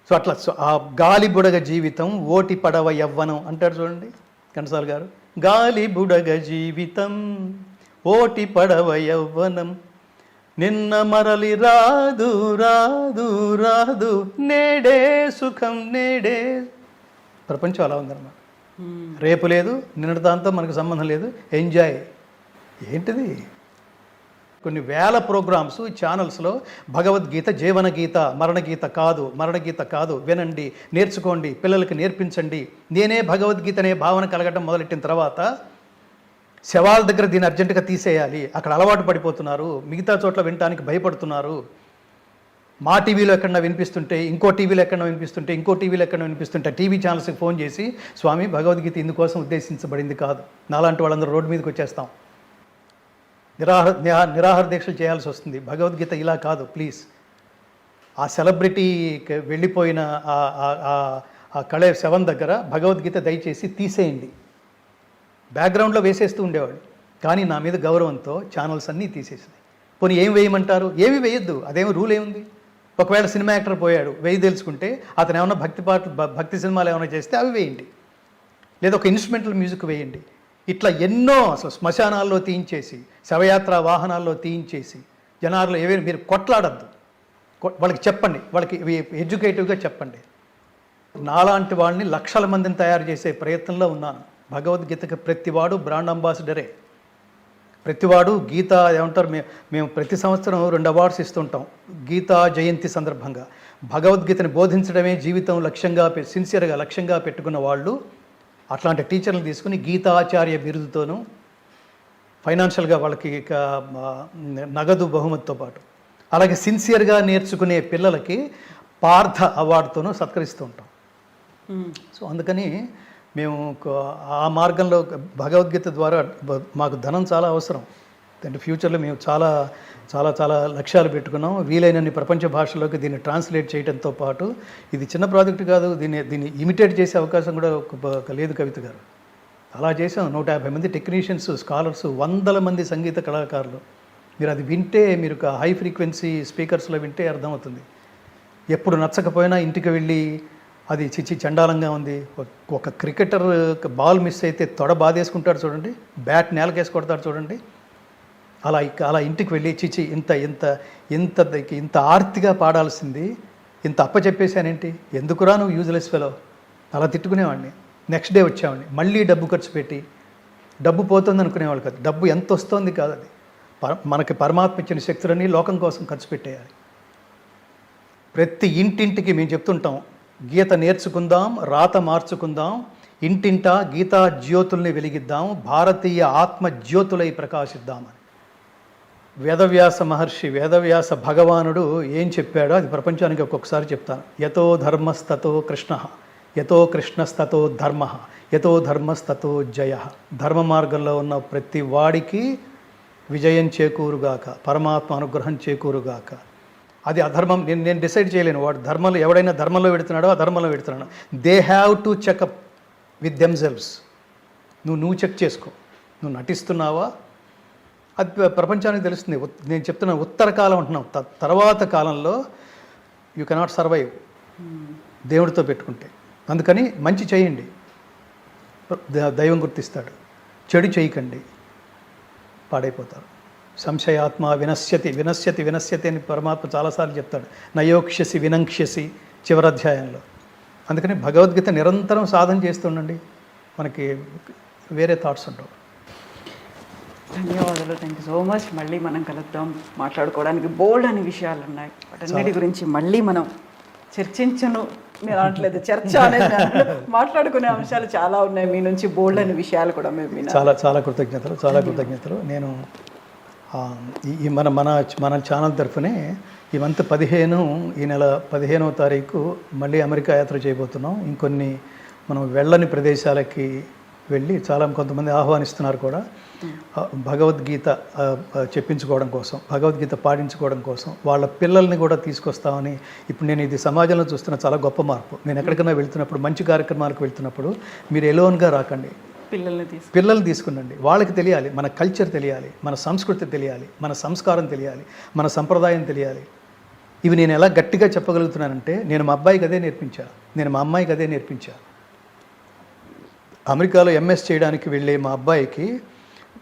సో అట్లా ఆ గాలి బుడగ జీవితం, ఓటి పడవ యవ్వనం అంటారు చూడండి ఘంటసాల గారు. గాలి బుడగ జీవితం, ఓటి పడవ యవ్వనం, నిన్న మరలి రాదు రాదు రాదు, నేడే సుఖం నేడే. ప్రపంచం అలా ఉందన్నమాట. రేపు లేదు, నిన్నటి దాంతో మనకు సంబంధం లేదు, ఎంజాయ్. ఏంటిది? కొన్ని వేల ప్రోగ్రామ్స్ ఛానల్స్లో భగవద్గీత జీవన గీత, మరణగీత కాదు, వినండి, నేర్చుకోండి, పిల్లలకి నేర్పించండి. నేనే భగవద్గీత అనే భావన కలగడం మొదలెట్టిన తర్వాత శవాల దగ్గర దీన్ని అర్జెంటుగా తీసేయాలి, అక్కడ అలవాటు పడిపోతున్నారు, మిగతా చోట్ల వినటానికి భయపడుతున్నారు. మా టీవీలో ఎక్కడన్నా వినిపిస్తుంటే, ఇంకో టీవీలో ఎక్కడన్నా వినిపిస్తుంటే టీవీ ఛానల్స్కి ఫోన్ చేసి, స్వామి భగవద్గీత ఇందుకోసం ఉద్దేశించబడింది కాదు, నాలాంటి వాళ్ళందరూ రోడ్డు మీదకి వచ్చేస్తాం, నిరాహార దీక్షలు చేయాల్సి వస్తుంది, భగవద్గీత ఇలా కాదు ప్లీజ్. ఆ సెలబ్రిటీకి వెళ్ళిపోయిన ఆ కళే శవం దగ్గర భగవద్గీత దయచేసి తీసేయండి, బ్యాక్గ్రౌండ్లో వేసేస్తూ ఉండేవాళ్ళు. కానీ నా మీద గౌరవంతో ఛానల్స్ అన్నీ తీసేసినాయి. పోనీ ఏం వేయమంటారు? ఏమి వేయొద్దు, అదేమి రూల్ ఏముంది. ఒకవేళ సినిమా యాక్టర్ పోయాడు, వేయి తెలుసుకుంటే అతను ఏమైనా భక్తి సినిమాలు ఏమైనా చేస్తే అవి వేయండి, లేదా ఒక ఇన్స్ట్రుమెంటల్ మ్యూజిక్ వేయండి. ఇట్లా ఎన్నో అసలు శ్మశానాల్లో తీయించేసి, శవయాత్ర వాహనాల్లో తీయించేసి, జనాల్లో ఏవైనా మీరు కొట్లాడద్దు, వాళ్ళకి చెప్పండి, వాళ్ళకి ఎడ్యుకేటివ్గా చెప్పండి. నాలాంటి వాళ్ళని లక్షల మందిని తయారు చేసే ప్రయత్నంలో ఉన్నాను. భగవద్గీతకి ప్రతివాడు బ్రాండ్ అంబాసిడరే, ప్రతివాడు గీత ఏమంటారు, మేము ప్రతి సంవత్సరం 2 అవార్డ్స్ ఇస్తుంటాం గీతా జయంతి సందర్భంగా. భగవద్గీతని బోధించడమే జీవితం లక్ష్యంగా సిన్సియర్గా లక్ష్యంగా పెట్టుకున్న వాళ్ళు అట్లాంటి టీచర్లు తీసుకుని గీతాచార్య బిరుదుతోనూ ఫైనాన్షియల్గా వాళ్ళకి నగదు బహుమతితో పాటు, అలాగే సిన్సియర్గా నేర్చుకునే పిల్లలకి పార్థ అవార్డుతోనూ సత్కరిస్తూ ఉంటాం. సో అందుకని మేము ఆ మార్గంలో భగవద్గీత ద్వారా మాకు ధనం చాలా అవసరం. అంటే ఫ్యూచర్లో మేము చాలా చాలా చాలా లక్ష్యాలు పెట్టుకున్నాం. వీలైనన్ని ప్రపంచ భాషలోకి దీన్ని ట్రాన్స్లేట్ చేయడంతో పాటు, ఇది చిన్న ప్రాజెక్ట్ కాదు, దీన్ని ఇమిటేట్ చేసే అవకాశం కూడా లేదు కవిత గారు. అలా చేసాం. 150 మంది టెక్నీషియన్స్, స్కాలర్స్, 100 మంది సంగీత కళాకారులు. మీరు అది వింటే, మీరు హై ఫ్రీక్వెన్సీ స్పీకర్స్లో వింటే అర్థమవుతుంది. ఎప్పుడు నచ్చకపోయినా ఇంటికి వెళ్ళి అది చండాలంగా ఉంది, ఒక క్రికెటర్ బాల్ మిస్ అయితే తొడ బాధేసుకుంటాడు చూడండి, బ్యాట్ నేలకేసి కొడతాడు చూడండి, అలా ఇంటికి వెళ్ళి ఇంత ఆర్తిగా పాడాల్సింది ఇంత అప్పచెప్పేశానేంటి, ఎందుకురా నువ్వు యూజ్లెస్ ఫెలో, అలా తిట్టుకునేవాడిని. నెక్స్ట్ డే వచ్చేవాడిని, మళ్ళీ డబ్బు ఖర్చు పెట్టి, డబ్బు పోతుంది అనుకునేవాళ్ళు కాదు, డబ్బు ఎంత వస్తుంది కాదు, అది మనకి పరమాత్మ ఇచ్చిన శక్తులన్నీ లోకం కోసం ఖర్చు పెట్టేయాలి. ప్రతి ఇంటింటికి మేము చెప్తుంటాం, గీత నేర్చుకుందాం, రాత మార్చుకుందాం, ఇంటింటా గీతా జ్యోతుల్ని వెలిగిద్దాం, భారతీయ ఆత్మ జ్యోతులై ప్రకాశిద్దామని. వేదవ్యాస మహర్షి, వేదవ్యాస భగవానుడు ఏం చెప్పాడో అది ప్రపంచానికి ఒక్కొక్కసారి చెప్తాను. యతో ధర్మస్తతో కృష్ణ, యతో కృష్ణస్తతో ధర్మ, యతో ధర్మస్తతో జయ. ధర్మ మార్గంలో ఉన్న ప్రతి వాడికి విజయం చేకూరుగాక, పరమాత్మ అనుగ్రహం చేకూరుగాక. అది అధర్మం నేను డిసైడ్ చేయలేను. వాడు ధర్మంలో, ఎవడైనా ధర్మంలో పెడుతున్నాడో అధర్మంలో పెడుతున్నాడు. They have to checkup with themselves. నువ్వు చెక్ చేసుకో, నువ్వు నటిస్తున్నావా, అది ప్రపంచానికి తెలుస్తుంది. నేను చెప్తున్నా, ఉత్తర కాలం అంటున్నాం, తర్వాత కాలంలో యూ కెనాట్ సర్వైవ్ దేవుడితో పెట్టుకుంటే. అందుకని మంచి చేయండి, దైవం గుర్తిస్తాడు. చెడు చేయకండి, పాడైపోతారు. సంశయాత్మ వినశ్యతి వినశ్యతి వినశ్యతి అని పరమాత్మ చాలాసార్లు చెప్తాడు. నయోక్ష్యసి వినంక్ష్యసి చివరి అధ్యాయంలో. అందుకని భగవద్గీత నిరంతరం సాధన చేస్తుండండి, మనకి వేరే థాట్స్ ఉండవు. ధన్యవాదాలు, థ్యాంక్ యూ సో మచ్. మళ్ళీ మనం కలుద్దాం, మాట్లాడుకోవడానికి బోల్డ్ అని విషయాలు ఉన్నాయి. వాటన్నిటి గురించి మళ్ళీ మనం చర్చించను నేను అనట్లేదు, చర్చ అనేది మాట్లాడుకునే అంశాలు చాలా ఉన్నాయి. మీ నుంచి బోల్డ్ అనే విషయాలు కూడా మేము చాలా కృతజ్ఞతలు. నేను ఈ మన ఛానల్ తరఫునే ఈ మంత్ 15, ఈ నెల 15వ తారీఖు మళ్ళీ అమెరికా యాత్ర చేయబోతున్నాం. ఇంకొన్ని మనం వెళ్ళని ప్రదేశాలకి వెళ్ళి కొంతమంది ఆహ్వానిస్తున్నారు కూడా. భగవద్గీత చెప్పించుకోవడం కోసం, భగవద్గీత పాటించుకోవడం కోసం వాళ్ళ పిల్లల్ని కూడా తీసుకొస్తామని. ఇప్పుడు నేను ఇది సమాజంలో చూస్తున్న చాలా గొప్ప మార్పు. నేను ఎక్కడికైనా వెళ్తున్నప్పుడు, మంచి కార్యక్రమాలకు వెళ్తున్నప్పుడు మీరు ఎలోన్గా రాకండి, పిల్లల్ని తీసుకునండి. వాళ్ళకి తెలియాలి, మన కల్చర్ తెలియాలి, మన సంస్కృతి తెలియాలి, మన సంస్కారం తెలియాలి, మన సంప్రదాయం తెలియాలి. ఇవి నేను ఎలా గట్టిగా చెప్పగలుగుతున్నానంటే, నేను మా అబ్బాయికి అదే నేర్పించా, నేను మా అమ్మాయికి అదే నేర్పించా. అమెరికాలో ఎంఎస్ చేయడానికి వెళ్ళే మా అబ్బాయికి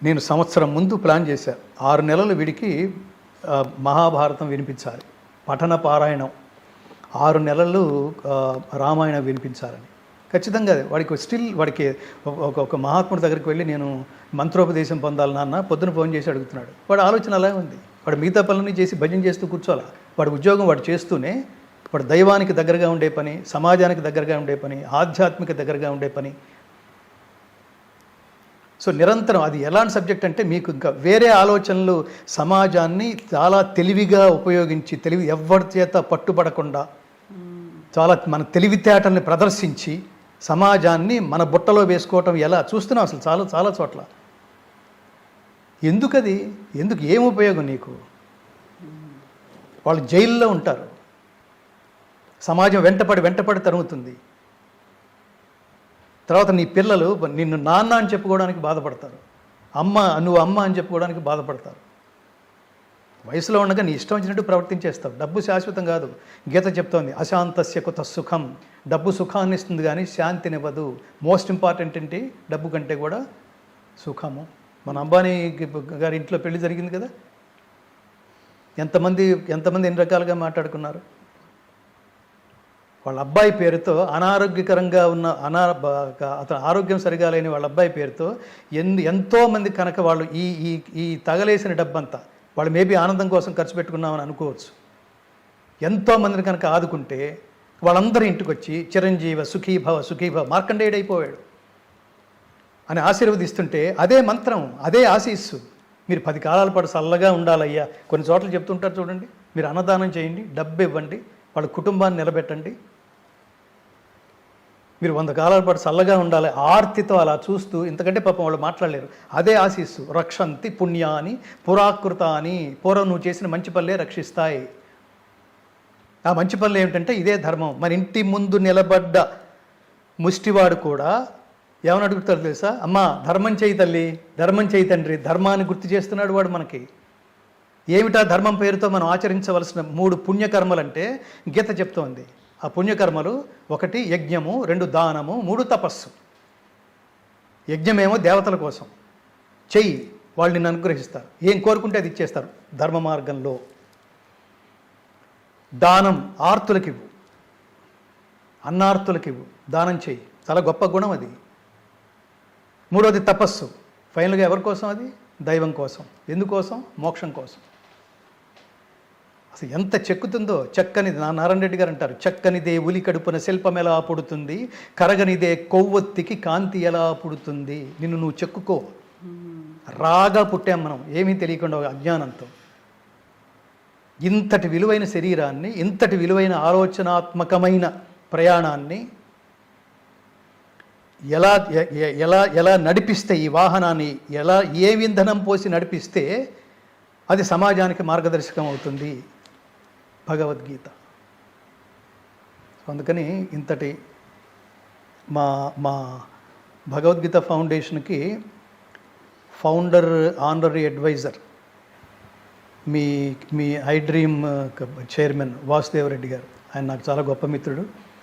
నేను సంవత్సరం ముందు ప్లాన్ చేశాను. 6 నెలలు వీడికి మహాభారతం వినిపించాలి, పఠన పారాయణం, 6 నెలలు రామాయణం వినిపించాలని. ఖచ్చితంగా వాడికి స్టిల్ వాడికి ఒక మహాత్ముడి దగ్గరికి వెళ్ళి నేను మంత్రోపదేశం పొందాలి నాన్న పొద్దున ఫోన్ చేసి అడుగుతున్నాడు. వాడి ఆలోచన అలాగే ఉంది. వాడు మిగతా పనులన్నీ చేసి భజన చేస్తూ కూర్చోాలా. వాడి ఉద్యోగం వాడు చేస్తూనే వాడు దైవానికి దగ్గరగా ఉండే పని, సమాజానికి దగ్గరగా ఉండే పని, ఆధ్యాత్మిక దగ్గరగా ఉండే పని. సో నిరంతరం అది ఎలాంటి సబ్జెక్ట్ అంటే మీకు ఇంకా వేరే ఆలోచనలు సమాజాన్ని చాలా తెలివిగా ఉపయోగించి ఎవరి చేత పట్టుబడకుండా చాలా మన తెలివితేటల్ని ప్రదర్శించి సమాజాన్ని మన బుట్టలో వేసుకోవటం ఎలా చూస్తున్నాం అసలు చాలా చాలా చోట్ల. ఎందుకది? ఏం ఉపయోగం నీకు? వాళ్ళు జైల్లో ఉంటారు, సమాజం వెంటపడి తరుగుతుంది. తర్వాత నీ పిల్లలు నిన్ను నాన్న అని చెప్పుకోవడానికి బాధపడతారు, నువ్వు అమ్మ అని చెప్పుకోవడానికి బాధపడతారు. వయసులో ఉండగా నీ ఇష్టం వచ్చినట్టు ప్రవర్తించేస్తావు. డబ్బు శాశ్వతం కాదు. గీత చెప్తోంది అశాంతస్య కుత సుఖం. డబ్బు సుఖాన్ని ఇస్తుంది కానీ శాంతినివ్వదు. మోస్ట్ ఇంపార్టెంట్ ఏంటి? డబ్బు కంటే కూడా సుఖము. మన అంబానీ గారి ఇంట్లో పెళ్లి జరిగింది కదా, ఎంతమంది ఎన్ని రకాలుగా మాట్లాడుకున్నారు. వాళ్ళ అబ్బాయి పేరుతో అనారోగ్యకరంగా ఉన్న అతను ఆరోగ్యం సరిగా లేని వాళ్ళ అబ్బాయి పేరుతో ఎంతోమంది కనుక వాళ్ళు ఈ తగలేసిన డబ్బంతా వాళ్ళు మేబీ ఆనందం కోసం ఖర్చు పెట్టుకున్నామని అనుకోవచ్చు. ఎంతోమందిని కనుక ఆదుకుంటే వాళ్ళందరూ ఇంటికి వచ్చి చిరంజీవ సుఖీభవ మార్కండేయుడైపోయాడు అని ఆశీర్వదిస్తుంటే అదే మంత్రం, అదే ఆశీస్సు. మీరు 10 కాలాల పాటు చల్లగా ఉండాలయ్యా. కొన్ని చోట్ల చెప్తుంటారు చూడండి, మీరు అన్నదానం చేయండి, డబ్బు ఇవ్వండి, వాళ్ళ కుటుంబాన్ని నిలబెట్టండి, మీరు 100 కాలాల పాటు చల్లగా ఉండాలి. ఆర్తితో అలా చూస్తూ ఇంతకంటే పాపం వాళ్ళు మాట్లాడలేరు. అదే ఆశీస్సు. రక్షంతి పుణ్యాని పురాకృతాని. పూర్వం నువ్వు చేసిన మంచి పనులే రక్షిస్తాయి. ఆ మంచి పనులు ఏమిటంటే ఇదే ధర్మం. మన ఇంటి ముందు నిలబడ్డ ముష్టివాడు కూడా ఏమని అడుగుతారు తెలుసా? అమ్మా ధర్మం చేయి తల్లి, ధర్మం చేయి తండ్రి. ధర్మాన్ని గుర్తు చేస్తున్నాడు వాడు మనకి. ఏమిటా ధర్మం పేరుతో మనం ఆచరించవలసిన 3 పుణ్యకర్మలంటే గీత చెప్తోంది. ఆ పుణ్యకర్మలు 1 యజ్ఞము, 2 దానము, 3 తపస్సు. యజ్ఞమేమో దేవతల కోసం చెయ్యి, వాళ్ళు నిన్ను అనుగ్రహిస్తారు. ఏం కోరుకుంటే అది ఇచ్చేస్తారు ధర్మ మార్గంలో. దానం ఆర్తులకివ్వు, అన్నార్తులకివ్వు, దానం చెయ్యి. చాలా గొప్ప గుణం అది. 3వది తపస్సు. ఫైనల్గా ఎవరి కోసం? అది దైవం కోసం. ఎందుకోసం? మోక్షం కోసం. అసలు ఎంత చెక్కుతుందో. చక్కనిది నారాయణ రెడ్డి గారు అంటారు, చక్కనిదే ఉలి కడుపున శిల్పం ఎలా పుడుతుంది, కరగనిదే కొవ్వొత్తికి కాంతి ఎలా పుడుతుంది. నిన్ను నువ్వు చెక్కుకో. రాగా పుట్టాం మనం, ఏమీ తెలియకుండా అజ్ఞానంతో. ఇంతటి విలువైన శరీరాన్ని, ఇంతటి విలువైన ఆలోచనాత్మకమైన ప్రయాణాన్ని ఎలా ఎలా ఎలా నడిపిస్తే, ఈ వాహనాన్ని ఏ ఇంధనం పోసి నడిపిస్తే అది సమాజానికి మార్గదర్శకం అవుతుంది భగవద్గీత. అందుకని ఇంతటి మా భగవద్గీత ఫౌండేషన్కి ఫౌండర్ ఆనరీ అడ్వైజర్ మీ I dream chairman Vasudev Reddy garu. ఆయన నాకు చాలా గొప్ప మిత్రుడు.